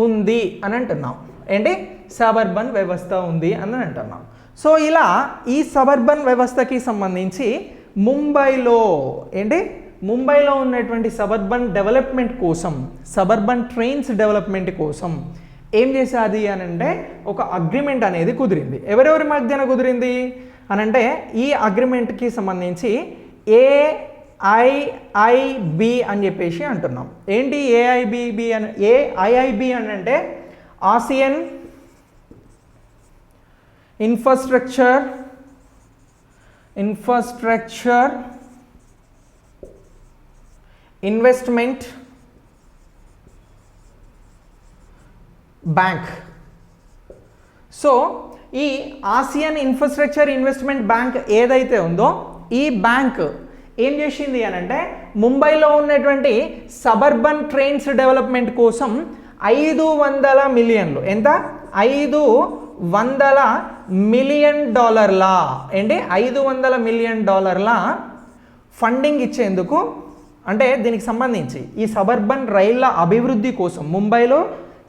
ఉంది అని అంటున్నాం. ఏంటి? సబర్బన్ వ్యవస్థ ఉంది అని అంటున్నాం. సో ఇలా ఈ సబర్బన్ వ్యవస్థకి సంబంధించి ముంబైలో ముంబైలో ఉన్నటువంటి సబర్బన్ డెవలప్మెంట్ కోసం, సబర్బన్ ట్రైన్స్ డెవలప్మెంట్ కోసం ఏం చేసేది అని అంటే ఒక అగ్రిమెంట్ అనేది కుదిరింది. ఎవరెవరి మధ్యన కుదిరింది అని అంటే ఈ అగ్రిమెంట్కి సంబంధించి ఏఐఐబి అని చెప్పేసి అంటున్నాం. ఏంటి ఏఐబిబి అని? ఏఐఐబి అని అంటే Asian infrastructure investment bank. So ఈ ఆసియన్ ఇన్ఫ్రాస్ట్రక్చర్ ఇన్వెస్ట్మెంట్ బ్యాంక్ ఏదైతే ఉందో ఈ బ్యాంక్ ఏం చేసింది అని అంటే ముంబైలో ఉన్నటువంటి సబర్బన్ ట్రైన్స్ డెవలప్మెంట్ కోసం 500 మిలియన్లు, ఎంత, $500 మిలియన్ ఏంటి, $500 మిలియన్ ఫండింగ్ ఇచ్చేందుకు, అంటే దీనికి సంబంధించి ఈ సబర్బన్ రైళ్ల అభివృద్ధి కోసం, ముంబైలో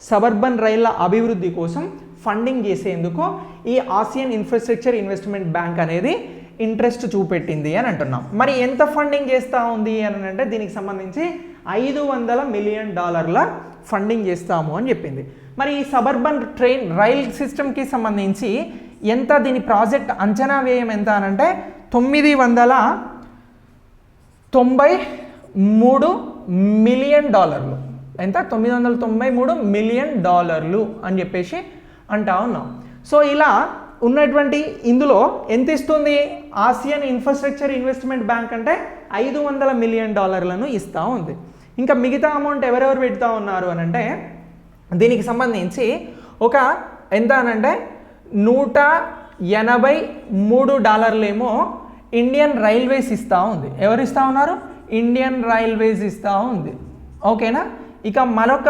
సబర్బన్ రైళ్ల అభివృద్ధి కోసం ఫండింగ్ చేసేందుకు ఈ ఆసియన్ ఇన్ఫ్రాస్ట్రక్చర్ ఇన్వెస్ట్మెంట్ బ్యాంక్ అనేది ఇంట్రెస్ట్ చూపెట్టింది అని అంటున్నాం. మరి ఎంత ఫండింగ్ చేస్తూ ఉంది అని అంటే దీనికి సంబంధించి $500 మిలియన్ ఫండింగ్ చేస్తాము అని చెప్పింది. మరి ఈ సబర్బన్ రైల్ సిస్టమ్కి సంబంధించి ఎంత, దీని ప్రాజెక్ట్ అంచనా వ్యయం ఎంత అని అంటే $993 మిలియన్, ఎంత, $993 మిలియన్ అని చెప్పేసి అంటా ఉన్నాం. సో ఇలా ఉన్నటువంటి ఇందులో ఎంత ఇస్తుంది ఆసియన్ ఇన్ఫ్రాస్ట్రక్చర్ ఇన్వెస్ట్మెంట్ బ్యాంక్ అంటే $500 మిలియన్ ఇస్తూ ఉంది. ఇంకా మిగతా అమౌంట్ ఎవరెవరు పెడతా ఉన్నారు అని అంటే దీనికి సంబంధించి ఒక ఎంత అనంటే $183 ఏమో ఇండియన్ రైల్వేస్ ఇస్తూ ఉంది. ఎవరు ఇస్తూ ఉన్నారు, ఇండియన్ రైల్వేస్ ఇస్తూ ఉంది, ఓకేనా. ఇక మరొక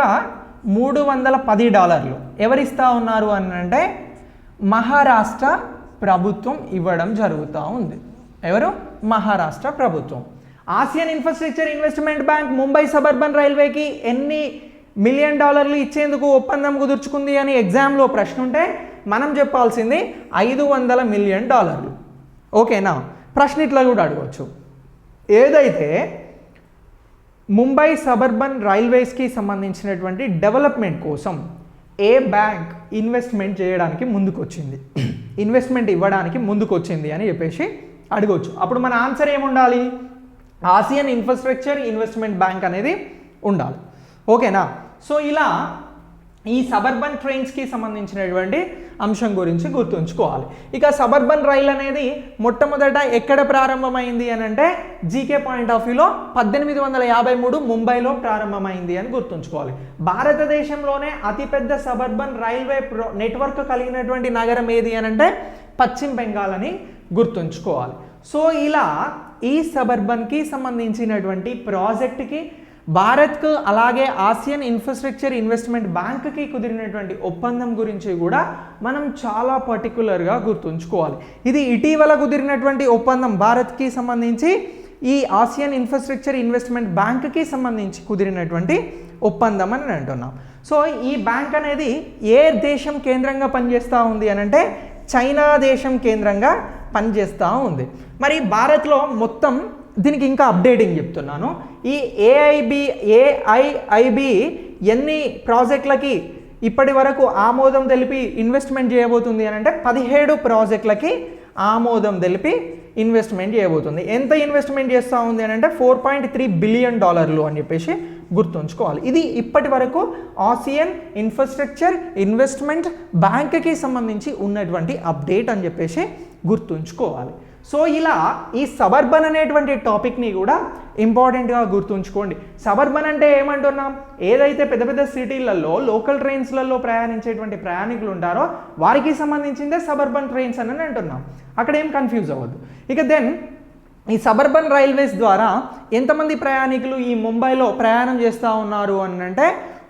$310 ఎవరు ఇస్తూ ఉన్నారు అని అంటే మహారాష్ట్ర ప్రభుత్వం ఇవ్వడం జరుగుతూ ఉంది. ఎవరు, మహారాష్ట్ర ప్రభుత్వం. Asian infrastructure investment bank Mumbai suburban రైల్వేకి ఎన్ని మిలియన్ డాలర్లు ఇచ్చేందుకు ఒప్పందం కుదుర్చుకుంది అని ఎగ్జామ్లో ప్రశ్న ఉంటే మనం చెప్పాల్సింది $500 మిలియన్. ఓకేనా. ప్రశ్న ఇట్లా కూడా అడగవచ్చు, ఏదైతే ముంబై సబర్బన్ రైల్వేస్కి సంబంధించినటువంటి డెవలప్మెంట్ కోసం ఏ బ్యాంక్ ఇన్వెస్ట్మెంట్ చేయడానికి ముందుకొచ్చింది, ఇన్వెస్ట్మెంట్ ఇవ్వడానికి ముందుకొచ్చింది అని చెప్పేసి అడగవచ్చు. అప్పుడు మన ఆన్సర్ ఏముండాలి, ఆసియన్ ఇన్ఫ్రాస్ట్రక్చర్ ఇన్వెస్ట్మెంట్ బ్యాంక్ అనేది ఉండాలి, ఓకేనా. సో ఇలా ఈ సబర్బన్ ట్రైన్స్కి సంబంధించినటువంటి అంశం గురించి గుర్తుంచుకోవాలి. ఇక సబర్బన్ రైల్ అనేది మొట్టమొదట ఎక్కడ ప్రారంభమైంది అని అంటే జీకే పాయింట్ ఆఫ్ వ్యూలో 1853 ముంబైలో ప్రారంభమైంది అని గుర్తుంచుకోవాలి. భారతదేశంలోనే అతిపెద్ద సబర్బన్ రైల్వే నెట్వర్క్ కలిగినటువంటి నగరం ఏది అని అంటే పశ్చిమ బెంగాల్ అని గుర్తుంచుకోవాలి. సో ఇలా ఈ సబర్బన్కి సంబంధించినటువంటి ప్రాజెక్ట్కి భారత్కు అలాగే ఆసియన్ ఇన్ఫ్రాస్ట్రక్చర్ ఇన్వెస్ట్మెంట్ బ్యాంక్కి కుదిరినటువంటి ఒప్పందం గురించి కూడా మనం చాలా పర్టికులర్గా గుర్తుంచుకోవాలి. ఇది ఇటీవల కుదిరినటువంటి ఒప్పందం, భారత్కి సంబంధించి ఈ ఆసియన్ ఇన్ఫ్రాస్ట్రక్చర్ ఇన్వెస్ట్మెంట్ బ్యాంక్కి సంబంధించి కుదిరినటువంటి ఒప్పందం అని అంటున్నాం. సో ఈ బ్యాంక్ అనేది ఏ దేశం కేంద్రంగా పనిచేస్తూ ఉంది అని అంటే చైనా దేశం కేంద్రంగా పనిచేస్తూ ఉంది. మరి భారత్లో మొత్తం దీనికి ఇంకా అప్డేటింగ్ చెప్తున్నాను, ఈ ఏఐఐబి ఎన్ని ప్రాజెక్టులకి ఇప్పటి వరకు ఆమోదం తెలిపి ఇన్వెస్ట్మెంట్ చేయబోతుంది అని అంటే 17 ప్రాజెక్టులకి ఆమోదం తెలిపి ఇన్వెస్ట్మెంట్ చేయబోతుంది. ఎంత ఇన్వెస్ట్మెంట్ చేస్తూ ఉంది అని అంటే $4.3 బిలియన్ అని చెప్పేసి గుర్తుంచుకోవాలి. ఇది ఇప్పటి వరకు ఆసియన్ ఇన్ఫ్రాస్ట్రక్చర్ ఇన్వెస్ట్మెంట్ బ్యాంక్కి సంబంధించి ఉన్నటువంటి అప్డేట్ అని చెప్పేసి గుర్తుంచుకోవాలి. సో ఇలా ఈ సబర్బన్ అనేటువంటి టాపిక్ని కూడా ఇంపార్టెంట్గా గుర్తుంచుకోండి. సబర్బన్ అంటే ఏమంటున్నాం, ఏదైతే పెద్ద పెద్ద సిటీలలో లోకల్ ట్రైన్స్లలో ప్రయాణించేటువంటి ప్రయాణికులు ఉంటారో వారికి సంబంధించిందే సబర్బన్ ట్రైన్స్ అని అంటున్నాం. అక్కడ ఏం కన్ఫ్యూజ్ అవ్వద్దు. ఇక దెన్ ఈ సబర్బన్ రైల్వేస్ ద్వారా ఎంతమంది ప్రయాణికులు ఈ ముంబైలో ప్రయాణం చేస్తూ ఉన్నారు అని అంటే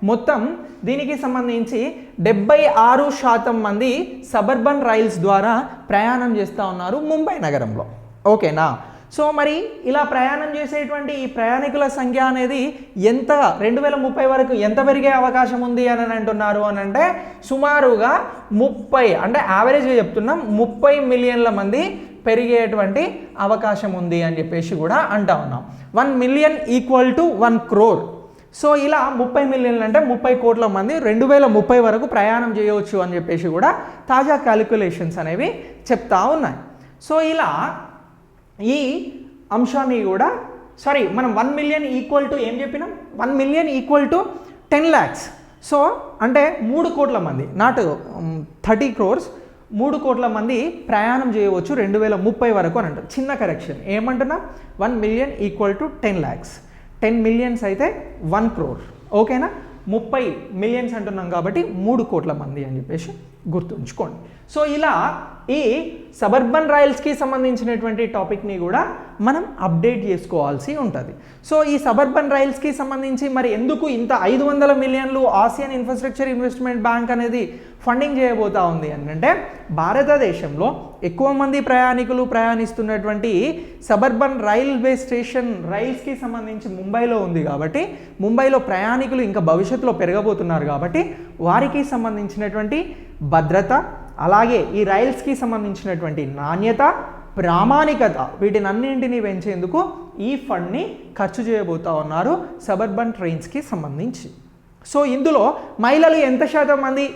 మొత్తం దీనికి సంబంధించి 76% మంది సబర్బన్ రైల్స్ ద్వారా ప్రయాణం చేస్తూ ఉన్నారు ముంబై నగరంలో, ఓకేనా. సో మరి ఇలా ప్రయాణం చేసేటువంటి ఈ ప్రయాణికుల సంఖ్య అనేది ఎంత 2030 వరకు ఎంత పెరిగే అవకాశం ఉంది అని అంటున్నారు అని అంటే సుమారుగా 30, అంటే యావరేజ్గా చెప్తున్నాం 30 మిలియన్ల మంది పెరిగేటువంటి అవకాశం ఉంది అని చెప్పేసి కూడా అంటా ఉన్నాం. 1 million equal to 1 crore. So ఇలా 30 మిలియన్లు అంటే 30 కోట్ల మంది 2030 వరకు ప్రయాణం చేయవచ్చు అని చెప్పేసి కూడా తాజా క్యాలిక్యులేషన్స్ అనేవి చెప్తా ఉన్నాయి. సో ఇలా ఈ అంశాన్ని కూడా మనం 1 మిలియన్ ఈక్వల్ టు ఏం చెప్పినాం, 1 million equal to 10 lakhs. So అంటే 3 కోట్ల మంది, నాట్ 30 crores, 3 కోట్ల మంది ప్రయాణం చేయవచ్చు 2030 వరకు అని అంటారు. చిన్న కరెక్షన్, ఏమంటున్నా 1 million equal to 10 lakhs. 10 millions అయితే 1 crore. ఓకేనా, 30 మిలియన్స్ అంటున్నాం కాబట్టి 3 కోట్ల మంది అని చెప్పేసి గుర్తుంచుకోండి. సో ఇలా ఈ సబర్బన్ రైల్స్కి సంబంధించినటువంటి టాపిక్ని కూడా మనం అప్డేట్ చేసుకోవాల్సి ఉంటుంది. సో ఈ సబర్బన్ రైల్స్కి సంబంధించి మరి ఎందుకు ఇంత 500 మిలియన్లు ఆసియన్ ఇన్ఫ్రాస్ట్రక్చర్ ఇన్వెస్ట్మెంట్ బ్యాంక్ అనేది ఫండింగ్ చేయబోతా ఉంది అంటే భారతదేశంలో ఎక్కువ మంది ప్రయాణికులు ప్రయాణిస్తున్నటువంటి సబర్బన్ రైల్వే స్టేషన్ రైల్స్కి సంబంధించి ముంబైలో ఉంది కాబట్టి ముంబైలో ప్రయాణికులు ఇంకా భవిష్యత్తులో పెరగబోతున్నారు కాబట్టి వారికి సంబంధించినటువంటి భద్రత, అలాగే ఈ రైల్స్కి సంబంధించినటువంటి నాణ్యత, ప్రామాణికత వీటినన్నింటినీ పెంచేందుకు ఈ ఫండ్ని ఖర్చు చేయబోతా ఉన్నారు సబర్బన్ ట్రైన్స్కి సంబంధించి. సో ఇందులో మహిళలు ఎంత శాతం మంది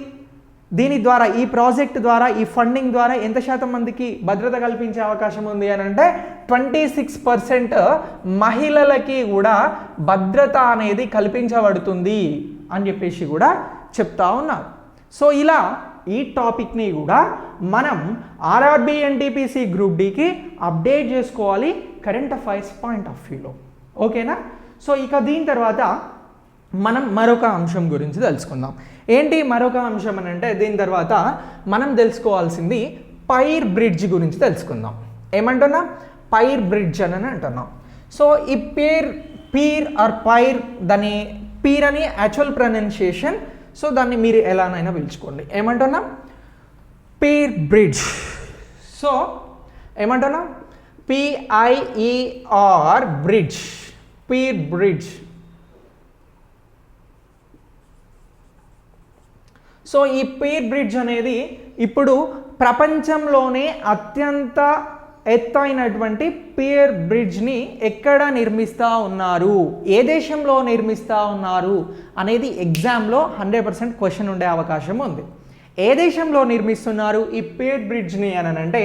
దీని ద్వారా, ఈ ప్రాజెక్ట్ ద్వారా, ఈ ఫండింగ్ ద్వారా ఎంత శాతం మందికి భద్రత కల్పించే అవకాశం ఉంది అని అంటే 26% మహిళలకి కూడా భద్రత అనేది కల్పించబడుతుంది అని చెప్పేసి కూడా చెప్తా ఉన్నారు. సో ఇలా ఈ టాపిక్ని కూడా మనం ఆర్ఆర్బి ఎన్టీపీసీ గ్రూప్ డికి అప్డేట్ చేసుకోవాలి కరెంట్ అఫైర్స్ పాయింట్ ఆఫ్ వ్యూలో. ఓకేనా, సో ఇక దీని తర్వాత మనం మరొక అంశం గురించి తెలుసుకుందాం. ఏంటి మరొక అంశం అని అంటే దీని తర్వాత మనం తెలుసుకోవాల్సింది పైర్ బ్రిడ్జ్ గురించి తెలుసుకుందాం. ఏమంటున్నాం? పైర్ బ్రిడ్జ్ అని అంటున్నాం. సో ఈ పీర్ ఆర్ పైర్, దాని పీర్ అని యాక్చువల్ ప్రొనౌన్సియేషన్. సో దాన్ని మీరు ఎలానైనా పిలుచుకోండి. ఏమంటున్నాం? Pier bridge. సో ఏమంటున్నాం? PIER bridge, pier bridge. So ఈ పీర్ బ్రిడ్జ్ అనేది ఇప్పుడు ప్రపంచంలోనే అత్యంత ఎత్తైనటువంటి పీర్ బ్రిడ్జ్ని ఎక్కడ నిర్మిస్తూ ఉన్నారు, ఏ దేశంలో నిర్మిస్తూ ఉన్నారు అనేది ఎగ్జామ్లో 100% క్వశ్చన్ ఉండే అవకాశం ఉంది. ఏ దేశంలో నిర్మిస్తున్నారు ఈ పీర్ బ్రిడ్జ్ని అని అంటే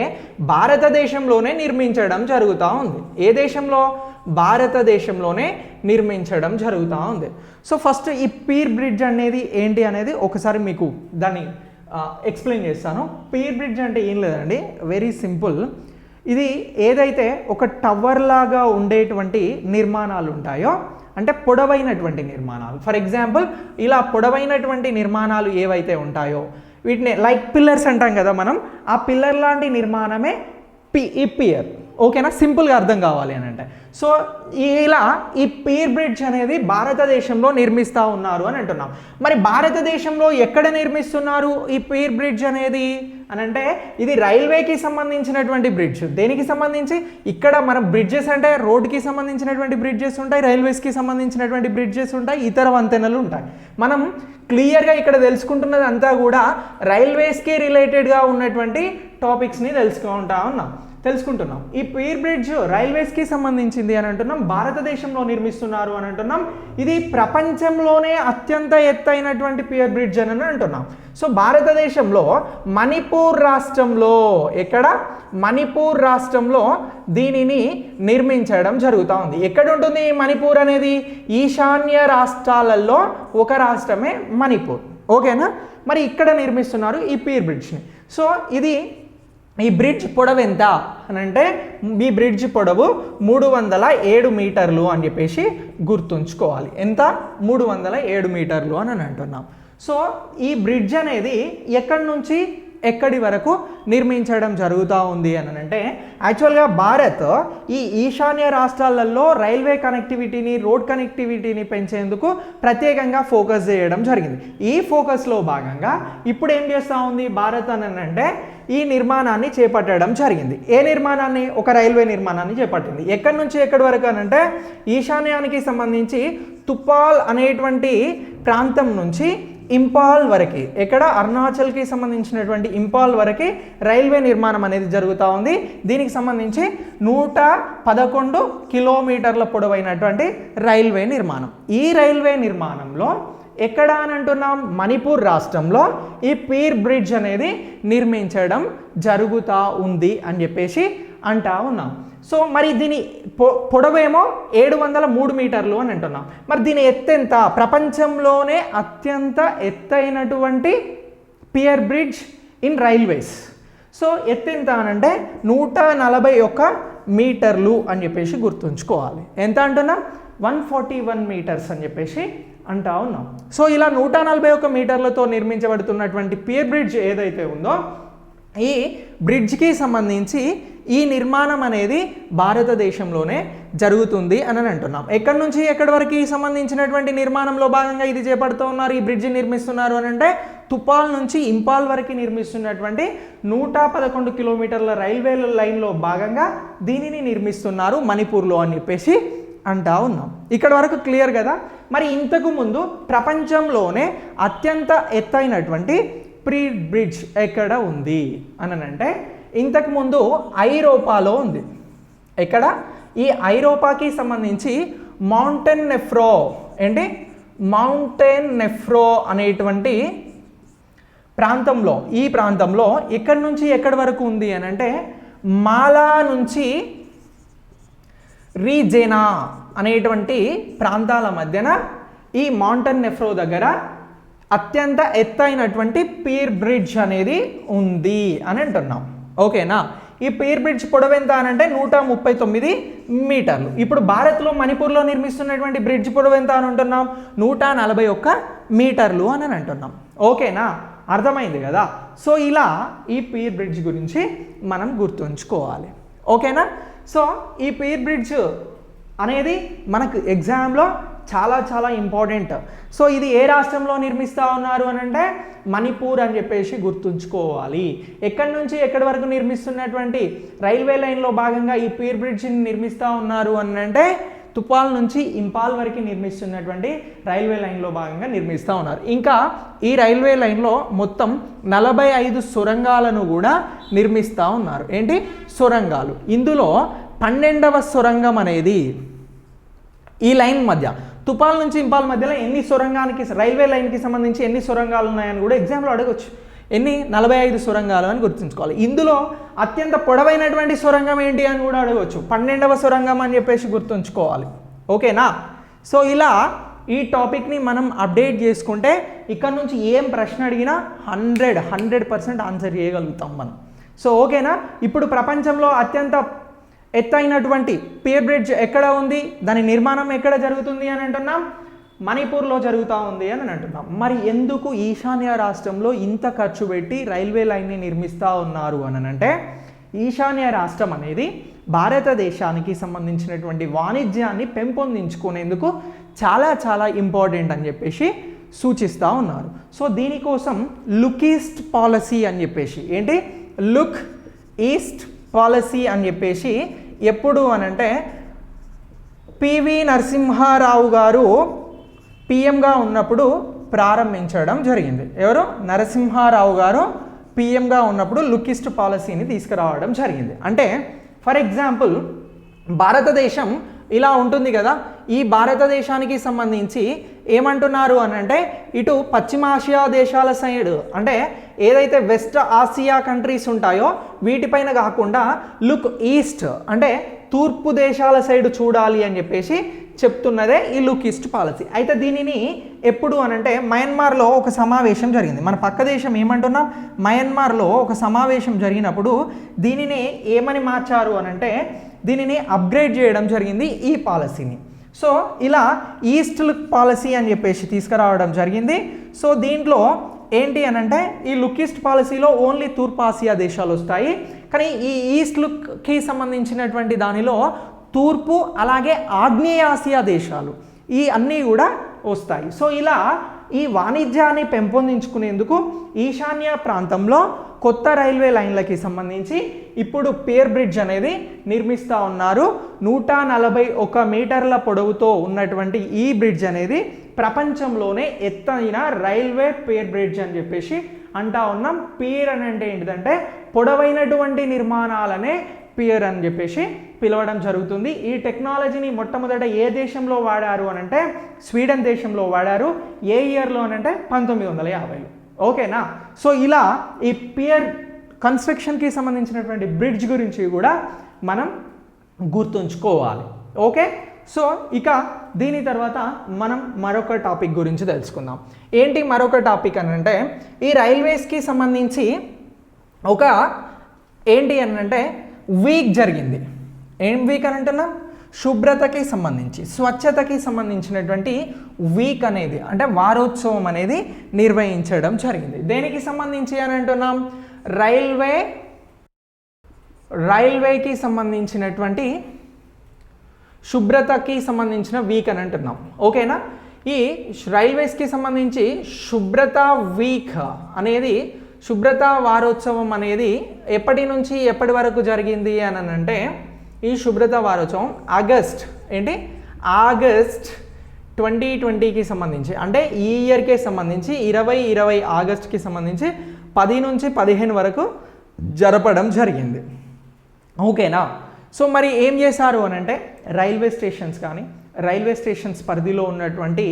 భారతదేశంలోనే నిర్మించడం జరుగుతూ ఉంది. ఏ దేశంలో? భారతదేశంలోనే నిర్మించడం జరుగుతూ ఉంది. సో ఫస్ట్ ఈ పీర్ బ్రిడ్జ్ అనేది ఏంటి అనేది ఒకసారి మీకు దాన్ని ఎక్స్ప్లెయిన్ చేస్తాను. పీర్ బ్రిడ్జ్ అంటే ఏం లేదండి, వెరీ సింపుల్. ఇది ఏదైతే ఒక టవర్ లాగా ఉండేటువంటి నిర్మాణాలు ఉంటాయో, అంటే పొడవైనటువంటి నిర్మాణాలు, ఫర్ ఎగ్జాంపుల్ ఇలా పొడవైనటువంటి నిర్మాణాలు ఏవైతే ఉంటాయో వీటిని లైక్ పిల్లర్స్ అంటాం కదా మనం, ఆ పిల్లర్ లాంటి నిర్మాణమే ఈ పియర్. ఓకేనా, సింపుల్గా అర్థం కావాలి అని అంటే. సో ఇలా ఈ పీర్ బ్రిడ్జ్ అనేది భారతదేశంలో నిర్మిస్తూ ఉన్నారు అని అంటున్నాం. మరి భారతదేశంలో ఎక్కడ నిర్మిస్తున్నారు ఈ పీర్ బ్రిడ్జ్ అనేది అని అంటే ఇది రైల్వేకి సంబంధించినటువంటి బ్రిడ్జ్. దేనికి సంబంధించి? ఇక్కడ మనం బ్రిడ్జెస్ అంటే రోడ్కి సంబంధించినటువంటి బ్రిడ్జెస్ ఉంటాయి, రైల్వేస్కి సంబంధించినటువంటి బ్రిడ్జెస్ ఉంటాయి, ఇతర వంతెనలు ఉంటాయి. మనం క్లియర్గా ఇక్కడ తెలుసుకుంటున్నది అంతా కూడా రైల్వేస్కి రిలేటెడ్గా ఉన్నటువంటి టాపిక్స్ని తెలుసుకుంటున్నాం. ఈ పీర్ బ్రిడ్జ్ రైల్వేస్కి సంబంధించింది అని అంటున్నాం, భారతదేశంలో నిర్మిస్తున్నారు అని అంటున్నాం. ఇది ప్రపంచంలోనే అత్యంత ఎత్తైనటువంటి పీర్ బ్రిడ్జ్ అని అంటున్నాం. సో భారతదేశంలో మణిపూర్ రాష్ట్రంలో, ఎక్కడ? మణిపూర్ రాష్ట్రంలో దీనిని నిర్మించడం జరుగుతూ ఉంది. ఎక్కడ ఉంటుంది మణిపూర్ అనేది? ఈశాన్య రాష్ట్రాలలో ఒక రాష్ట్రమే మణిపూర్. ఓకేనా, మరి ఇక్కడ నిర్మిస్తున్నారు ఈ పీర్ బ్రిడ్జ్ని. సో ఈ బ్రిడ్జ్ పొడవు ఎంత అని అంటే ఈ బ్రిడ్జ్ పొడవు 307 మీటర్లు అని చెప్పేసి గుర్తుంచుకోవాలి. ఎంత? 307 మీటర్లు అని అంటున్నాం. సో ఈ బ్రిడ్జ్ అనేది ఎక్కడి నుంచి ఎక్కడి వరకు నిర్మించడం జరుగుతూ ఉంది అని అంటే యాక్చువల్గా భారత్ ఈ ఈశాన్య రాష్ట్రాలలో రైల్వే కనెక్టివిటీని, రోడ్ కనెక్టివిటీని పెంచేందుకు ప్రత్యేకంగా ఫోకస్ చేయడం జరిగింది. ఈ ఫోకస్లో భాగంగా ఇప్పుడు ఏం చేస్తూ ఉంది భారత్ అని అంటే ఈ నిర్మాణాన్ని చేపట్టడం జరిగింది. ఏ నిర్మాణాన్ని? ఒక రైల్వే నిర్మాణాన్ని చేపట్టింది. ఎక్కడి నుంచి ఎక్కడి వరకు అని అంటే ఈశాన్యానికి సంబంధించి తుపాల్ అనేటువంటి ప్రాంతం నుంచి ఇంపాల్ వరకు, ఎక్కడ? అరుణాచల్కి సంబంధించినటువంటి ఇంపాల్ వరకు రైల్వే నిర్మాణం అనేది జరుగుతూ ఉంది. దీనికి సంబంధించి 111 కిలోమీటర్ల పొడవైనటువంటి రైల్వే నిర్మాణం. ఈ రైల్వే నిర్మాణంలో ఎక్కడ అని అంటున్నాం? మణిపూర్ రాష్ట్రంలో ఈ పీర్ బ్రిడ్జ్ అనేది నిర్మించడం జరుగుతూ ఉంది అని చెప్పేసి అంటా ఉన్నాం. సో మరి దీని పొడవేమో 703 మీటర్లు అని అంటున్నాం. మరి దీని ఎత్తు ఎంత? ప్రపంచంలోనే అత్యంత ఎత్తైనటువంటి pier bridge in railways. So ఎత్తు ఎంత అని అంటే 141 మీటర్లు అని చెప్పేసి గుర్తుంచుకోవాలి. ఎంత అంటున్నాం? 141 మీటర్స్ అని చెప్పేసి అంటా ఉన్నాం. సో ఇలా 141 మీటర్లతో నిర్మించబడుతున్నటువంటి పియర్ బ్రిడ్జ్ ఏదైతే ఉందో ఈ బ్రిడ్జ్కి సంబంధించి ఈ నిర్మాణం అనేది భారతదేశంలోనే జరుగుతుంది అని అంటున్నాం. ఎక్కడి నుంచి ఎక్కడి వరకు సంబంధించినటువంటి నిర్మాణంలో భాగంగా ఇది చేపడుతూ ఉన్నారు, ఈ బ్రిడ్జ్ నిర్మిస్తున్నారు అని అంటే తుపాల్ నుంచి ఇంపాల్ వరకు నిర్మిస్తున్నటువంటి 111 కిలోమీటర్ల రైల్వే లైన్లో భాగంగా దీనిని నిర్మిస్తున్నారు మణిపూర్లో అని చెప్పేసి అంటా ఉన్నాం. ఇక్కడ వరకు క్లియర్ కదా. మరి ఇంతకు ముందు ప్రపంచంలోనే అత్యంత ఎత్తైనటువంటి పియర్ బ్రిడ్జ్ ఎక్కడ ఉంది అని అంటే ఇంతకుముందు ఐరోపాలో ఉంది. ఎక్కడ? ఈ ఐరోపాకి సంబంధించి మౌంటైన్ నెఫ్రో ఏంటి మౌంటైన్ నెఫ్రో అనేటువంటి ప్రాంతంలో, ఈ ప్రాంతంలో ఎక్కడి నుంచి ఎక్కడి వరకు ఉంది అని అంటే మాలా నుంచి రీజెనా అనేటువంటి ప్రాంతాల మధ్యన ఈ మౌంటైన్ నెఫ్రో దగ్గర అత్యంత ఎత్తైనటువంటి పియర్ బ్రిడ్జ్ అనేది ఉంది అని అంటున్నాం. ఓకేనా? ఈ పియర్ బ్రిడ్జ్ పొడవు ఎంత అని అంటే 139 మీటర్లు. ఇప్పుడు భారత్లో మణిపూర్లో నిర్మిస్తున్నటువంటి బ్రిడ్జ్ పొడవు ఎంత అని అంటున్నాం? 141 మీటర్లు అని అంటున్నాం. ఓకేనా? అర్థమైంది కదా. సో ఇలా ఈ పియర్ బ్రిడ్జ్ గురించి మనం గుర్తుంచుకోవాలి. ఓకేనా? సో ఈ పియర్ బ్రిడ్జ్ అనేది మనకు ఎగ్జామ్లో చాలా చాలా ఇంపార్టెంట్. సో ఇది ఏ రాష్ట్రంలో నిర్మిస్తూ ఉన్నారు అని అంటే మణిపూర్ అని చెప్పేసి గుర్తుంచుకోవాలి. ఎక్కడి నుంచి ఎక్కడి వరకు నిర్మిస్తున్నటువంటి రైల్వే లైన్లో భాగంగా ఈ పియర్ బ్రిడ్జ్ని నిర్మిస్తూ ఉన్నారు అని అంటే తుపాల్ నుంచి ఇంపాల్ వరకు నిర్మిస్తున్నటువంటి రైల్వే లైన్లో భాగంగా నిర్మిస్తూ ఉన్నారు. ఇంకా ఈ రైల్వే లైన్లో మొత్తం 45 సొరంగాలను కూడా నిర్మిస్తూ ఉన్నారు. ఏంటి? సొరంగాలు. ఇందులో 12వ సొరంగం అనేది ఈ లైన్ మధ్య తుపాల్ నుంచి ఇంపాల్ మధ్యలో ఎన్ని సొరంగానికి రైల్వే లైన్కి సంబంధించి ఎన్ని సొరంగాలు ఉన్నాయని కూడా ఎగ్జామ్లో అడగవచ్చు. ఎన్ని? 45 సొరంగాలు అని గుర్తుంచుకోవాలి. ఇందులో అత్యంత పొడవైనటువంటి సొరంగం ఏంటి అని కూడా అడగవచ్చు. 12వ సొరంగం అని చెప్పేసి గుర్తుంచుకోవాలి. ఓకేనా? సో ఇలా ఈ టాపిక్ని మనం అప్డేట్ చేసుకుంటే ఇక్కడ నుంచి ఏం ప్రశ్న అడిగినా 100% ఆన్సర్ చేయగలుగుతాం మనం. సో ఓకేనా? ఇప్పుడు ప్రపంచంలో అత్యంత ఎత్తైనటువంటి పియర్ బ్రిడ్జ్ ఎక్కడ ఉంది, దాని నిర్మాణం ఎక్కడ జరుగుతుంది అని అంటున్నాం? మణిపూర్లో జరుగుతూ ఉంది అని అంటున్నాం. మరి ఎందుకు ఈశాన్య రాష్ట్రంలో ఇంత ఖర్చు పెట్టి రైల్వే లైన్ని నిర్మిస్తూ ఉన్నారు అని అంటే ఈశాన్య రాష్ట్రం అనేది భారతదేశానికి సంబంధించినటువంటి వాణిజ్యాన్ని పెంపొందించుకునేందుకు చాలా చాలా ఇంపార్టెంట్ అని చెప్పేసి సూచిస్తూ ఉన్నారు. సో దీనికోసం లుక్ ఈస్ట్ పాలసీ అని చెప్పేసి, ఏంటి? లుక్ ఈస్ట్ పాలసీ అని చెప్పేసి ఎప్పుడు అనంటే పివి నరసింహారావు గారు పిఎంగా ఉన్నప్పుడు ప్రారంభించడం జరిగింది. ఎవరు? నరసింహారావు గారు పిఎంగా ఉన్నప్పుడు లుక్ ఈస్ట్ పాలసీని తీసుకురావడం జరిగింది. అంటే ఫర్ ఎగ్జాంపుల్ భారతదేశం ఇలా ఉంటుంది కదా. ఈ భారతదేశానికి సంబంధించి ఏమంటున్నారు అని అంటే ఇటు పశ్చిమాసియా దేశాల సైడ్ అంటే ఏదైతే వెస్ట్ ఆసియా కంట్రీస్ ఉంటాయో వీటిపైన కాకుండా లుక్ ఈస్ట్ అంటే తూర్పు దేశాల సైడ్ చూడాలి అని చెప్పేసి చెప్తున్నదే ఈ లుక్ ఈస్ట్ పాలసీ. అయితే దీనిని ఎప్పుడు అనంటే మయన్మార్లో ఒక సమావేశం జరిగింది. మన పక్క దేశం ఏమంటున్నాం? మయన్మార్లో ఒక సమావేశం జరిగినప్పుడు దీనిని ఏమని మార్చారు అనంటే దీనిని అప్గ్రేడ్ చేయడం జరిగింది ఈ పాలసీని. సో ఇలా ఈస్ట్ లుక్ పాలసీ అని చెప్పేసి తీసుకురావడం జరిగింది. సో దీంట్లో ఏంటి అనంటే ఈ లుక్ ఈస్ట్ పాలసీలో ఓన్లీ తూర్పు ఆసియా దేశాలు వస్తాయి. కానీ ఈ ఈస్ట్ లుక్కి సంబంధించినటువంటి దానిలో తూర్పు అలాగే ఆగ్నేయ ఆసియా దేశాలు ఈ అన్నీ కూడా వస్తాయి. సో ఇలా ఈ వాణిజ్యాన్ని పెంపొందించుకునేందుకు ఈశాన్య ప్రాంతంలో కొత్త రైల్వే లైన్లకి సంబంధించి ఇప్పుడు పియర్ బ్రిడ్జ్ అనేది నిర్మిస్తూ ఉన్నారు. 141 మీటర్ల పొడవుతో ఉన్నటువంటి ఈ బ్రిడ్జ్ అనేది ప్రపంచంలోనే ఎత్తైన రైల్వే పియర్ బ్రిడ్జ్ అని చెప్పేసి అంటా ఉన్నాం. పియర్ అని అంటే ఏంటిదంటే పొడవైనటువంటి నిర్మాణాలనే పియర్ అని చెప్పేసి పిలవడం జరుగుతుంది. ఈ టెక్నాలజీని మొట్టమొదట ఏ దేశంలో వాడారు అని అంటే స్వీడన్ దేశంలో వాడారు. ఏ ఇయర్లో అని అంటే 1950లో. ఓకేనా? సో ఇలా ఈ పియర్ కన్స్ట్రక్షన్కి సంబంధించినటువంటి బ్రిడ్జ్ గురించి కూడా మనం గుర్తుంచుకోవాలి. ఓకే? సో ఇక దీని తర్వాత మనం మరొక టాపిక్ గురించి తెలుసుకుందాం. ఏంటి మరొక టాపిక్ అని అంటే ఈ రైల్వేస్కి సంబంధించి ఒక ఏంటి అని అంటే వీక్ జరిగింది. ఏం వీక్ అని అంటున్నాం? శుభ్రతకి సంబంధించి స్వచ్ఛతకి సంబంధించినటువంటి వీక్ అనేది అంటే వారోత్సవం అనేది నిర్వహించడం జరిగింది. దేనికి సంబంధించి అని అంటున్నాం? రైల్వేకి సంబంధించినటువంటి శుభ్రతకి సంబంధించిన వీక్ అని అంటున్నాం. ఓకేనా? ఈ రైల్వేస్కి సంబంధించి శుభ్రత వీక్ అనేది శుభ్రత వారోత్సవం అనేది ఎప్పటి నుంచి ఎప్పటి వరకు జరిగింది అని అంటే ఈ శుభ్రత వారోత్సవం ఆగస్ట్ 2020కి సంబంధించి అంటే ఈ ఇయర్కే సంబంధించి 2020 ఆగస్ట్కి సంబంధించి 10 నుంచి 15 వరకు జరపడం జరిగింది. ఓకేనా? సో మరి ఏం చేశారు అని అంటే రైల్వే స్టేషన్స్ కానీ రైల్వే స్టేషన్స్ పరిధిలో ఉన్నటువంటి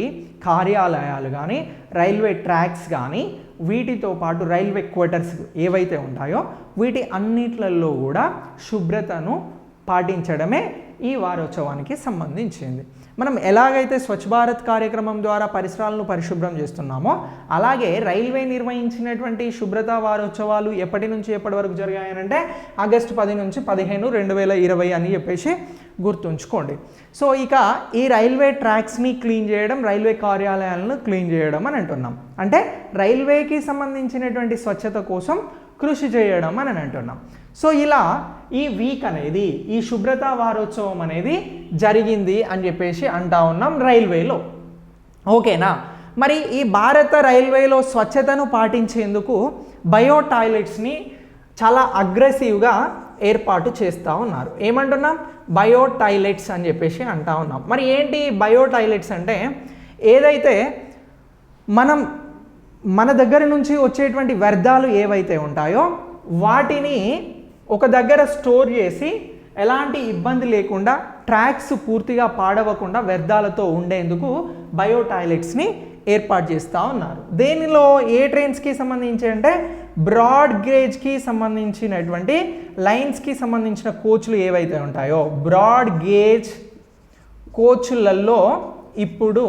కార్యాలయాలు కానీ రైల్వే ట్రాక్స్ కానీ వీటితో పాటు రైల్వే క్వార్టర్స్ ఏవైతే ఉంటాయో వీటి అన్నిట్లలో కూడా శుభ్రతను పాటించడమే ఈ వారోత్సవానికి సంబంధించింది. మనం ఎలాగైతే స్వచ్ఛ భారత్ కార్యక్రమం ద్వారా పరిసరాలను పరిశుభ్రం చేస్తున్నామో అలాగే రైల్వే నిర్వహించినటువంటి శుభ్రతా వారోత్సవాలు ఎప్పటి నుంచి ఎప్పటి వరకు జరిగాయనంటే ఆగస్టు 10 నుంచి 15, 2020 అని చెప్పేసి గుర్తుంచుకోండి. సో ఇక ఈ రైల్వే ట్రాక్స్ని క్లీన్ చేయడం, రైల్వే కార్యాలయాలను క్లీన్ చేయడం అని అంటున్నాం. అంటే రైల్వేకి సంబంధించినటువంటి స్వచ్ఛత కోసం కృషి చేయడం అని అంటున్నాం. సో ఇలా ఈ వీక్ అనేది ఈ శుభ్రతా వారోత్సవం అనేది జరిగింది అని చెప్పేసి అంటా ఉన్నాం రైల్వేలో. ఓకేనా? మరి ఈ భారత రైల్వేలో స్వచ్ఛతను పాటించేందుకు బయో టాయిలెట్స్ని చాలా అగ్రెసివ్గా ఏర్పాటు చేస్తూ ఉన్నారు. ఏమంటున్నాం? బయో టాయిలెట్స్ అని చెప్పేసి అంటా ఉన్నాం. మరి ఏంటి బయో టాయిలెట్స్ అంటే ఏదైతే మన దగ్గర నుంచి వచ్చేటువంటి వ్యర్థాలు ఏవైతే ఉంటాయో వాటిని ఒక దగ్గర స్టోర్ చేసి ఎలాంటి ఇబ్బంది లేకుండా ట్రాక్స్ పూర్తిగా పాడవకుండా వ్యర్థాలతో ఉండేందుకు బయో టాయిలెట్స్ని ఏర్పాటు చేస్తూ ఉన్నారు. దేనిలో ఏ ట్రైన్స్కి సంబంధించి అంటే బ్రాడ్ గేజ్కి సంబంధించినటువంటి లైన్స్కి సంబంధించిన కోచ్లు ఏవైతే ఉంటాయో బ్రాడ్ గేజ్ కోచ్లలో ఇప్పుడు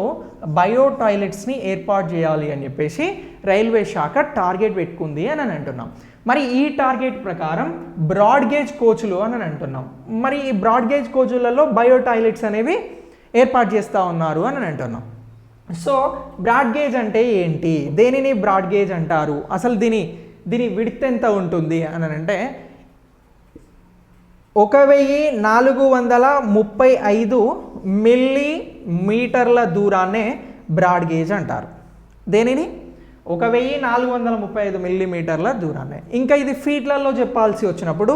బయో టాయిలెట్స్ని ఏర్పాటు చేయాలి అని చెప్పేసి రైల్వే శాఖ టార్గెట్ పెట్టుకుంది అని అంటున్నాం. మరి ఈ టార్గెట్ ప్రకారం బ్రాడ్ గేజ్ కోచ్లు అని అంటున్నాం. మరి ఈ బ్రాడ్ గేజ్ కోచ్లలో బయో టాయిలెట్స్ అనేవి ఏర్పాటు చేస్తూ ఉన్నారు అని అంటున్నాం. సో బ్రాడ్ గేజ్ అంటే ఏంటి? దేనిని బ్రాడ్ గేజ్ అంటారు? అసలు దీని విడ్త్ ఎంత ఉంటుంది అని అంటే 1435 మిల్లీమీటర్ల దూరాన్నే బ్రాడ్ గేజ్ అంటారు. దేనిని? 1435 మిల్లీమీటర్ల దూరాన్నే. ఇంకా ఇది ఫీట్లలో చెప్పాల్సి వచ్చినప్పుడు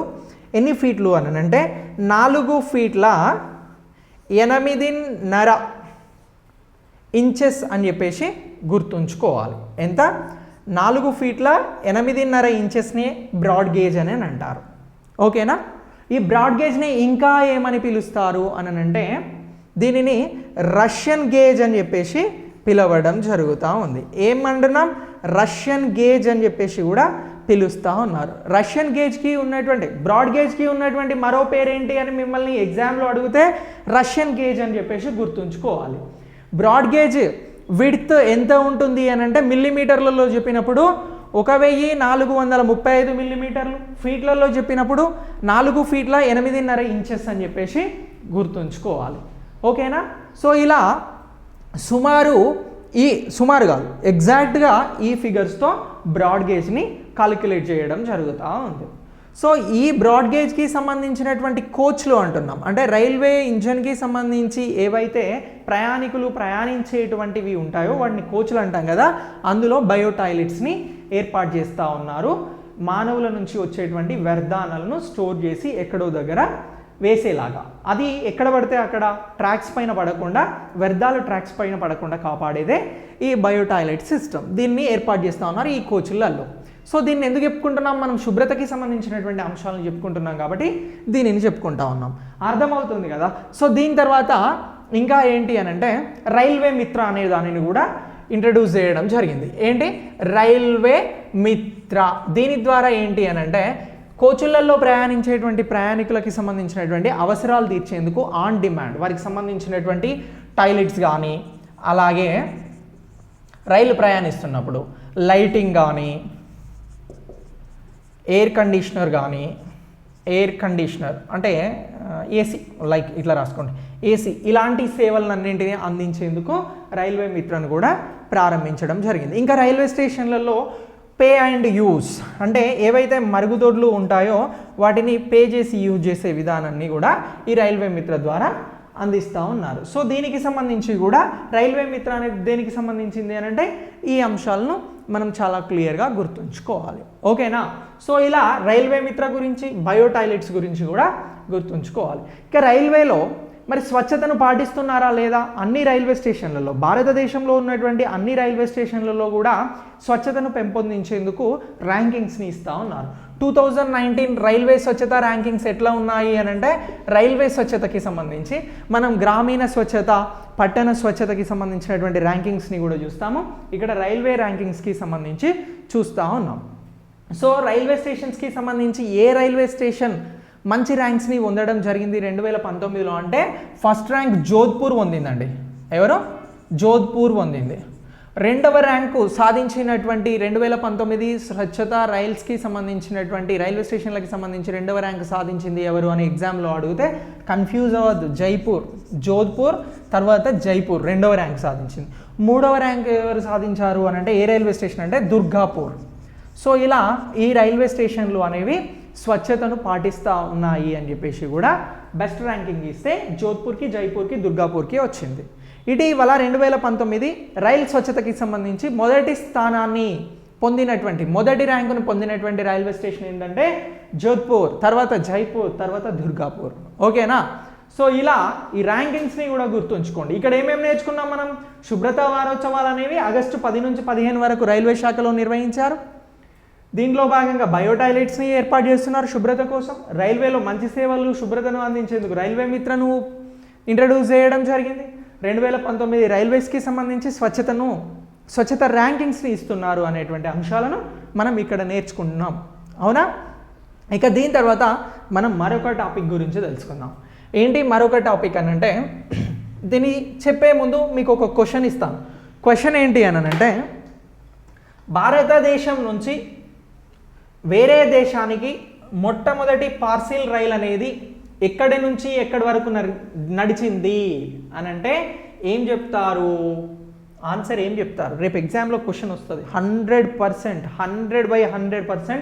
ఎన్ని ఫీట్లు అని అంటే 4 ఫీట్ల 8.5 ఇంచెస్ అని చెప్పేసి గుర్తుంచుకోవాలి. ఎంత? 4 ఫీట్ల 8.5 ఇంచెస్ని బ్రాడ్ గేజ్ అని అంటారు. ఓకేనా? ఈ బ్రాడ్ గేజ్ని ఇంకా ఏమని పిలుస్తారు అని అంటే దీనిని రష్యన్ గేజ్ అని చెప్పేసి పిలవడం జరుగుతూ ఉంది. ఏమంటున్నాం? రష్యన్ గేజ్ అని చెప్పేసి కూడా పిలుస్తూ ఉన్నారు. రష్యన్ గేజ్కి ఉన్నటువంటి బ్రాడ్ గేజ్కి ఉన్నటువంటి మరో పేరేంటి అని మిమ్మల్ని ఎగ్జామ్లో అడిగితే రష్యన్ గేజ్ అని చెప్పేసి గుర్తుంచుకోవాలి. బ్రాడ్ గేజ్ విడ్త్ ఎంత ఉంటుంది అని అంటే మిల్లీమీటర్లలో చెప్పినప్పుడు 1435 మిల్లీమీటర్లు, ఫీట్లలో చెప్పినప్పుడు 4 ఫీట్ల 8.5 ఇంచెస్ అని చెప్పేసి గుర్తుంచుకోవాలి. ఓకేనా? సో ఇలా సుమారు కాదు ఎగ్జాక్ట్గా ఈ ఫిగర్స్తో బ్రాడ్ గేజ్ని కాలిక్యులేట్ చేయడం జరుగుతూ ఉంది. సో ఈ బ్రాడ్ గేజ్కి సంబంధించినటువంటి కోచ్లు అంటున్నాం. అంటే రైల్వే ఇంజన్కి సంబంధించి ఏవైతే ప్రయాణికులు ప్రయాణించేటువంటివి ఉంటాయో వాటిని కోచ్లు అంటాం కదా, అందులో బయో టాయిలెట్స్ని ఏర్పాటు చేస్తూ ఉన్నారు. మానవుల నుంచి వచ్చేటువంటి వ్యర్థాలను స్టోర్ చేసి ఎక్కడో దగ్గర వేసేలాగా, అది ఎక్కడ పడితే అక్కడ ట్రాక్స్ పైన పడకుండా, వ్యర్థాలు ట్రాక్స్ పైన పడకుండా కాపాడేదే ఈ బయో టాయిలెట్ సిస్టమ్. దీన్ని ఏర్పాటు చేస్తూ ఉన్నారు ఈ కోచ్లలో. సో దీన్ని ఎందుకు చెప్పుకుంటున్నాం? మనం శుభ్రతకి సంబంధించినటువంటి అంశాలను చెప్పుకుంటున్నాం కాబట్టి దీనిని చెప్పుకుంటా ఉన్నాం. అర్థమవుతుంది కదా? సో దీని తర్వాత ఇంకా ఏంటి అని అంటే రైల్వే మిత్ర అనే దానిని కూడా ఇంట్రడ్యూస్ చేయడం జరిగింది. ఏంటి? రైల్వే మిత్ర. దీని ద్వారా ఏంటి అని అంటే కోచులలో ప్రయాణించేటువంటి ప్రయాణికులకి సంబంధించినటువంటి అవసరాలు తీర్చేందుకు ఆన్ డిమాండ్ వారికి సంబంధించినటువంటి టాయిలెట్స్ కానీ, అలాగే రైలు ప్రయాణిస్తున్నప్పుడు లైటింగ్ కానీ, ఎయిర్ కండిషనర్ అంటే ఏసీ, లైక్ ఇట్లా రాసుకోండి, ఏసీ ఇలాంటి సేవలన్నింటినీ అందించేందుకు రైల్వే మిత్రను కూడా ప్రారంభించడం జరిగింది. ఇంకా రైల్వే స్టేషన్లలో పే అండ్ యూజ్ అంటే ఏవైతే మరుగుదొడ్లు ఉంటాయో వాటిని పే చేసి యూజ్ చేసే విధానాన్ని కూడా ఈ రైల్వే మిత్ర ద్వారా అందిస్తూ ఉన్నారు. సో దీనికి సంబంధించి కూడా రైల్వే మిత్ర అనేది దేనికి సంబంధించింది అని అంటే ఈ అంశాలను మనం చాలా క్లియర్గా గుర్తుంచుకోవాలి. ఓకేనా? సో ఇలా రైల్వే మిత్ర గురించి, బయో టాయిలెట్స్ గురించి కూడా గుర్తుంచుకోవాలి. ఇక రైల్వేలో మరి స్వచ్ఛతను పాటిస్తున్నారా లేదా? అన్ని రైల్వే స్టేషన్లలో, భారతదేశంలో ఉన్నటువంటి అన్ని రైల్వే స్టేషన్లలో కూడా స్వచ్ఛతను పెంపొందించేందుకు ర్యాంకింగ్స్ని ఇస్తూ ఉన్నారు. 2019 రైల్వే స్వచ్ఛత ర్యాంకింగ్స్ ఎట్లా ఉన్నాయి అని అంటే రైల్వే స్వచ్ఛతకి సంబంధించి మనం గ్రామీణ స్వచ్ఛత, పట్టణ స్వచ్ఛతకి సంబంధించినటువంటి ర్యాంకింగ్స్ని కూడా చూస్తాము. ఇక్కడ రైల్వే ర్యాంకింగ్స్కి సంబంధించి చూస్తూ ఉన్నాం. సో రైల్వే స్టేషన్స్కి సంబంధించి ఏ రైల్వే స్టేషన్ మంచి ర్యాంక్స్ని పొందడం జరిగింది 2019లో అంటే ఫస్ట్ ర్యాంక్ జోధ్పూర్ పొందిందండి. ఎవరు? జోధ్పూర్ పొందింది. రెండవ ర్యాంకు సాధించినటువంటి 2019 స్వచ్ఛత రైల్స్కి సంబంధించినటువంటి రైల్వే స్టేషన్లకి సంబంధించి రెండవ ర్యాంకు సాధించింది ఎవరు అని ఎగ్జామ్లో అడిగితే కన్ఫ్యూజ్ అవ్వద్దు. జైపూర్, జోధ్పూర్ తర్వాత జైపూర్ రెండవ ర్యాంక్ సాధించింది. మూడవ ర్యాంక్ ఎవరు సాధించారు అని అంటే ఏ రైల్వే స్టేషన్ అంటే దుర్గాపూర్. సో ఇలా ఈ రైల్వే స్టేషన్లు అనేవి స్వచ్ఛతను పాటిస్తూ ఉన్నాయి అని చెప్పేసి కూడా బెస్ట్ ర్యాంకింగ్ ఇస్తే జోధ్పూర్కి, జైపూర్కి, దుర్గాపూర్కి వచ్చింది. ఇటీవల 2019 రైల్ స్వచ్ఛతకి సంబంధించి మొదటి స్థానాన్ని పొందినటువంటి, మొదటి ర్యాంకును పొందినటువంటి రైల్వే స్టేషన్ ఏంటంటే జోధ్పూర్, తర్వాత జైపూర్, తర్వాత దుర్గాపూర్. ఓకేనా? సో ఇలా ఈ ర్యాంకింగ్స్ని కూడా గుర్తుంచుకోండి. ఇక్కడ ఏమేమి నేర్చుకున్నాం మనం? శుభ్రతా వారోత్సవాలు అనేవి ఆగస్టు 10 నుంచి 15 వరకు రైల్వే శాఖలో నిర్వహించారు. దీంట్లో భాగంగా బయో టాయిలెట్స్ని ఏర్పాటు చేస్తున్నారు శుభ్రత కోసం. రైల్వేలో మంచి సేవలు, శుభ్రతను అందించేందుకు రైల్వే మిత్రను ఇంట్రడ్యూస్ చేయడం జరిగింది. 2019 రైల్వేస్కి సంబంధించి స్వచ్ఛత ర్యాంకింగ్స్ని ఇస్తున్నారు అనేటువంటి అంశాలను మనం ఇక్కడ నేర్చుకుంటున్నాం. అవునా? ఇక దీని తర్వాత మనం మరొక టాపిక్ గురించి తెలుసుకుందాం. ఏంటి మరొక టాపిక్ అని అంటే, దీన్ని చెప్పే ముందు మీకు ఒక క్వశ్చన్ ఇస్తాను. క్వశ్చన్ ఏంటి అని అంటే, భారతదేశం నుంచి వేరే దేశానికి మొట్టమొదటి పార్సిల్ రైల్ అనేది ఎక్కడి నుంచి ఎక్కడి వరకు నడిచింది అని అంటే ఏం చెప్తారు? ఆన్సర్ ఏం చెప్తారు? రేపు ఎగ్జామ్లో క్వశ్చన్ వస్తుంది. 100%, 100/100%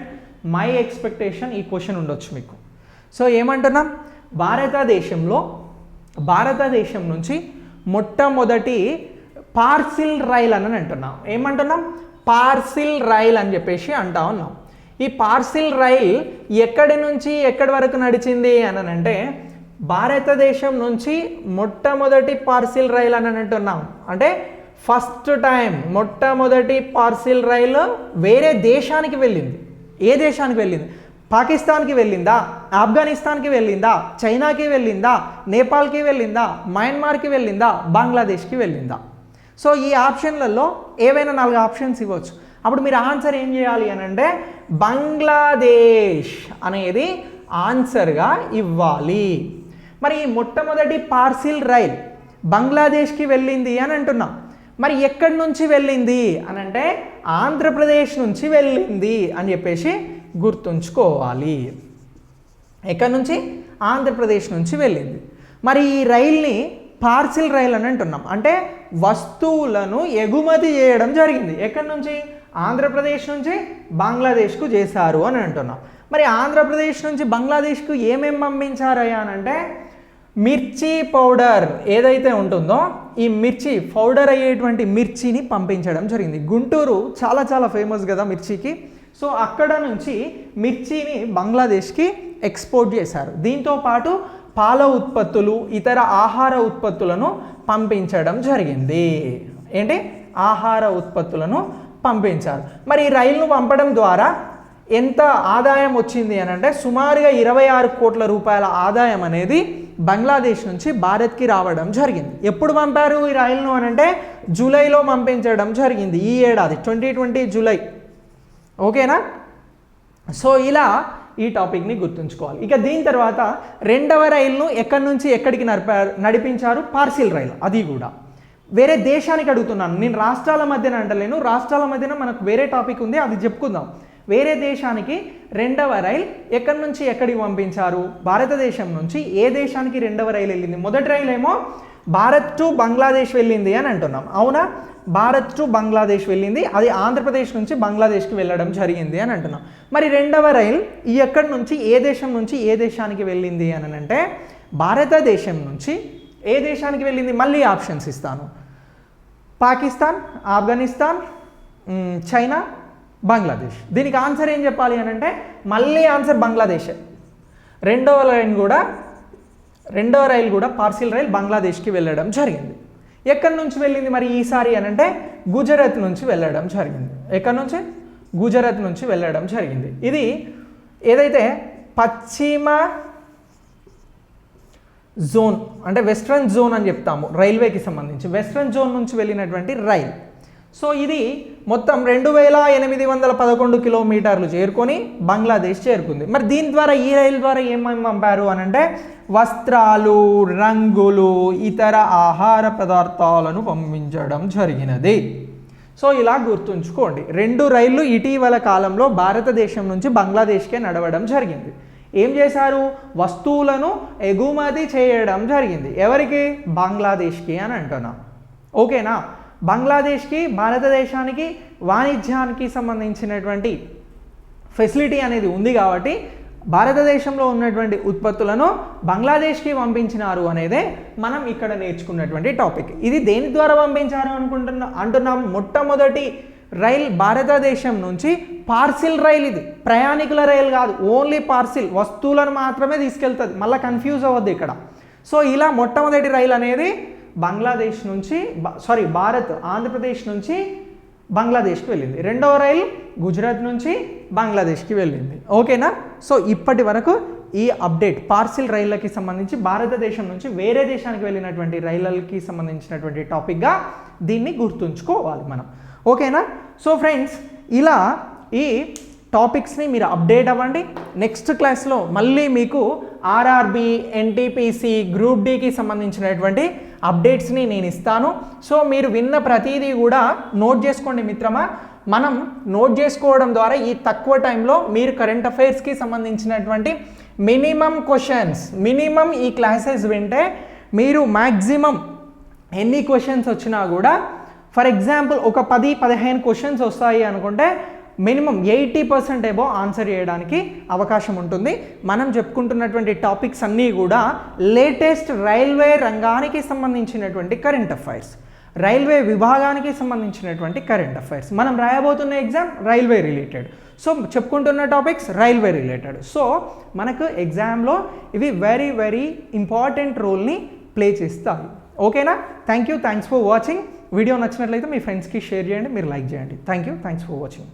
మై ఎక్స్పెక్టేషన్ ఈ క్వశ్చన్ ఉండొచ్చు మీకు. సో ఏమంటున్నాం? భారతదేశం నుంచి మొట్టమొదటి పార్సిల్ రైల్ అని అంటున్నాం. ఏమంటున్నాం? పార్సిల్ రైల్ అని చెప్పేసి అంటా ఉన్నాం. ఈ పార్సిల్ రైల్ ఎక్కడి నుంచి ఎక్కడి వరకు నడిచింది అని అంటే భారతదేశం నుంచి మొట్టమొదటి పార్సిల్ రైల్ అని అంటున్నాం. అంటే ఫస్ట్ టైం మొట్టమొదటి పార్సిల్ రైలు వేరే దేశానికి వెళ్ళింది. ఏ దేశానికి వెళ్ళింది? పాకిస్తాన్కి వెళ్ళిందా? ఆఫ్ఘనిస్తాన్కి వెళ్ళిందా? చైనాకి వెళ్ళిందా? నేపాల్కి వెళ్ళిందా? మయన్మార్కి వెళ్ళిందా? బంగ్లాదేశ్కి వెళ్ళిందా? సో ఈ ఆప్షన్లలో ఏవైనా 4 ఆప్షన్స్ ఇవ్వచ్చు. అప్పుడు మీరు ఆన్సర్ ఏం చేయాలి అని అంటే బంగ్లాదేశ్ అనేది ఆన్సర్గా ఇవ్వాలి. మరి మొట్టమొదటి పార్సిల్ రైల్ బంగ్లాదేశ్కి వెళ్ళింది అని అంటున్నాం. మరి ఎక్కడి నుంచి వెళ్ళింది అని అంటే ఆంధ్రప్రదేశ్ నుంచి వెళ్ళింది అని చెప్పేసి గుర్తుంచుకోవాలి. ఎక్కడి నుంచి? ఆంధ్రప్రదేశ్ నుంచి వెళ్ళింది. మరి ఈ రైల్ని పార్సిల్ రైల్ అని అంటున్నాం. అంటే వస్తువులను ఎగుమతి చేయడం జరిగింది. ఎక్కడి నుంచి? ఆంధ్రప్రదేశ్ నుంచి బంగ్లాదేశ్కు చేశారు అని అంటున్నాం. మరి ఆంధ్రప్రదేశ్ నుంచి బంగ్లాదేశ్కు ఏమేమి పంపించారయ్యా అని అంటే మిర్చి పౌడర్ ఏదైతే ఉంటుందో ఈ మిర్చి పౌడర్ అయ్యేటువంటి మిర్చిని పంపించడం జరిగింది. గుంటూరు చాలా చాలా ఫేమస్ కదా మిర్చికి. సో అక్కడ నుంచి మిర్చిని బంగ్లాదేశ్కి ఎక్స్పోర్ట్ చేశారు. దీంతో పాటు పాల ఉత్పత్తులు, ఇతర ఆహార ఉత్పత్తులను పంపించడం జరిగింది. ఏంటి? ఆహార ఉత్పత్తులను పంపించారు. మరి ఈ రైలును పంపడం ద్వారా ఎంత ఆదాయం వచ్చింది అని అంటే సుమారుగా 26 కోట్ల రూపాయల ఆదాయం అనేది బంగ్లాదేశ్ నుంచి భారత్కి రావడం జరిగింది. ఎప్పుడు పంపారు ఈ రైలును అని అంటే జూలైలో పంపించడం జరిగింది. ఈ ఏడాది 2020 జూలై. ఓకేనా? సో ఇలా ఈ టాపిక్ని గుర్తుంచుకోవాలి. ఇక దీని తర్వాత రెండవ రైలును ఎక్కడి నుంచి ఎక్కడికి నడిపించారు? పార్సిల్ రైలు. అది కూడా వేరే దేశానికి అడుగుతున్నాను నేను. రాష్ట్రాల మధ్యన అంటలేను. రాష్ట్రాల మధ్యన మనకు వేరే టాపిక్ ఉంది, అది చెప్పుకుందాం. వేరే దేశానికి రెండవ రైలు ఎక్కడి నుంచి ఎక్కడికి పంపించారు? భారతదేశం నుంచి ఏ దేశానికి రెండవ రైలు వెళ్ళింది? మొదటి రైలు ఏమో భారత్ టు బంగ్లాదేశ్ వెళ్ళింది అని అంటున్నాం, అవునా? భారత్ టు బంగ్లాదేశ్ వెళ్ళింది, అది ఆంధ్రప్రదేశ్ నుంచి బంగ్లాదేశ్కి వెళ్ళడం జరిగింది అని అంటున్నాం. మరి రెండవ రైలు ఎక్కడి నుంచి ఏ దేశం నుంచి ఏ దేశానికి వెళ్ళింది అని అంటే భారతదేశం నుంచి ఏ దేశానికి వెళ్ళింది? మళ్ళీ ఆప్షన్స్ ఇస్తాను. పాకిస్తాన్, ఆఫ్ఘనిస్తాన్, చైనా, బంగ్లాదేశ్. దీనికి ఆన్సర్ ఏం చెప్పాలి అని అంటే మళ్ళీ ఆన్సర్ బంగ్లాదేశే. రెండవ రైలు కూడా పార్సిల్ రైలు బంగ్లాదేశ్కి వెళ్ళడం జరిగింది. ఎక్కడి నుంచి వెళ్ళింది మరి ఈసారి అని అంటే గుజరాత్ నుంచి వెళ్ళడం జరిగింది. ఎక్కడి నుంచి? గుజరాత్ నుంచి వెళ్ళడం జరిగింది. ఇది ఏదైతే పశ్చిమ జోన్ అంటే వెస్ట్రన్ జోన్ అని చెప్తాము రైల్వేకి సంబంధించి, వెస్ట్రన్ జోన్ నుంచి వెళ్ళినటువంటి రైల్. సో ఇది మొత్తం 2811 కిలోమీటర్లు చేరుకొని బంగ్లాదేశ్ చేరుకుంది. మరి దీని ద్వారా ఈ రైలు ద్వారా ఏమేమి పంపారు అని అంటే వస్త్రాలు, రంగులు, ఇతర ఆహార పదార్థాలను పంపించడం జరిగినది. సో ఇలా గుర్తుంచుకోండి, 2 రైళ్లు ఇటీవల కాలంలో భారతదేశం నుంచి బంగ్లాదేశ్కే నడవడం జరిగింది. ఏం చేశారు? వస్తువులను ఎగుమతి చేయడం జరిగింది. ఎవరికి? బంగ్లాదేశ్కి అని అంటున్నాం, ఓకేనా? బంగ్లాదేశ్కి భారతదేశానికి వాణిజ్యానికి సంబంధించినటువంటి ఫెసిలిటీ అనేది ఉంది కాబట్టి భారతదేశంలో ఉన్నటువంటి ఉత్పత్తులను బంగ్లాదేశ్కి పంపించినారు అనేదే మనం ఇక్కడ నేర్చుకున్నటువంటి టాపిక్. ఇది దేని ద్వారా పంపించారు అంటున్నాం? మొట్టమొదటి రైల్ భారతదేశం నుంచి పార్సిల్ రైల్, ఇది ప్రయాణికుల రైలు కాదు, ఓన్లీ పార్సిల్, వస్తువులను మాత్రమే తీసుకెళ్తుంది. మళ్ళీ కన్ఫ్యూజ్ అవ్వద్దు ఇక్కడ. సో ఇలా మొట్టమొదటి రైలు అనేది బంగ్లాదేశ్ నుంచి ఆంధ్రప్రదేశ్ నుంచి బంగ్లాదేశ్కి వెళ్ళింది. రెండవ రైలు గుజరాత్ నుంచి బంగ్లాదేశ్కి వెళ్ళింది, ఓకేనా? సో ఇప్పటి వరకు ఈ అప్డేట్ పార్సిల్ రైళ్ళకి సంబంధించి భారతదేశం నుంచి వేరే దేశానికి వెళ్ళినటువంటి రైళ్ళకి సంబంధించినటువంటి టాపిక్గా దీన్ని గుర్తుంచుకోవాలి మనం, ఓకేనా? సో ఫ్రెండ్స్, ఇలా ఈ టాపిక్స్ని మీరు అప్డేట్ అవ్వండి. నెక్స్ట్ క్లాస్లో మళ్ళీ మీకు ఆర్ఆర్బి, ఎన్టీపీసీ, గ్రూప్ డికి సంబంధించినటువంటి అప్డేట్స్ని నేను ఇస్తాను. సో మీరు విన్న ప్రతిదీ కూడా నోట్ చేసుకోండి మిత్రమా. మనం నోట్ చేసుకోవడం ద్వారా ఈ తక్కువ టైంలో మీరు కరెంట్ అఫైర్స్కి సంబంధించినటువంటి మినిమం ఈ క్లాసెస్ వింటే మీరు మ్యాక్సిమం ఎన్ని క్వశ్చన్స్ వచ్చినా కూడా, ఫర్ ఎగ్జాంపుల్ ఒక 10-15 క్వశ్చన్స్ వస్తాయి అనుకుంటే మినిమం 80% ఏబో ఆన్సర్ చేయడానికి అవకాశం ఉంటుంది. మనం చెప్పుకుంటున్నటువంటి టాపిక్స్ అన్నీ కూడా లేటెస్ట్ రైల్వే రంగానికి సంబంధించినటువంటి కరెంట్ అఫైర్స్, రైల్వే విభాగానికి సంబంధించినటువంటి కరెంట్ అఫైర్స్. మనం రాయబోతున్న ఎగ్జామ్ రైల్వే రిలేటెడ్, సో చెప్పుకుంటున్న టాపిక్స్ రైల్వే రిలేటెడ్. సో మనకు ఎగ్జామ్లో ఇవి వెరీ వెరీ ఇంపార్టెంట్ రోల్ని ప్లే చేస్తాయి, ఓకేనా? Thanks for watching. వీడియో నచ్చినట్లయితే మీ ఫ్రెండ్స్కి షేర్ చేయండి, మీరు లైక్ చేయండి. Thanks for watching.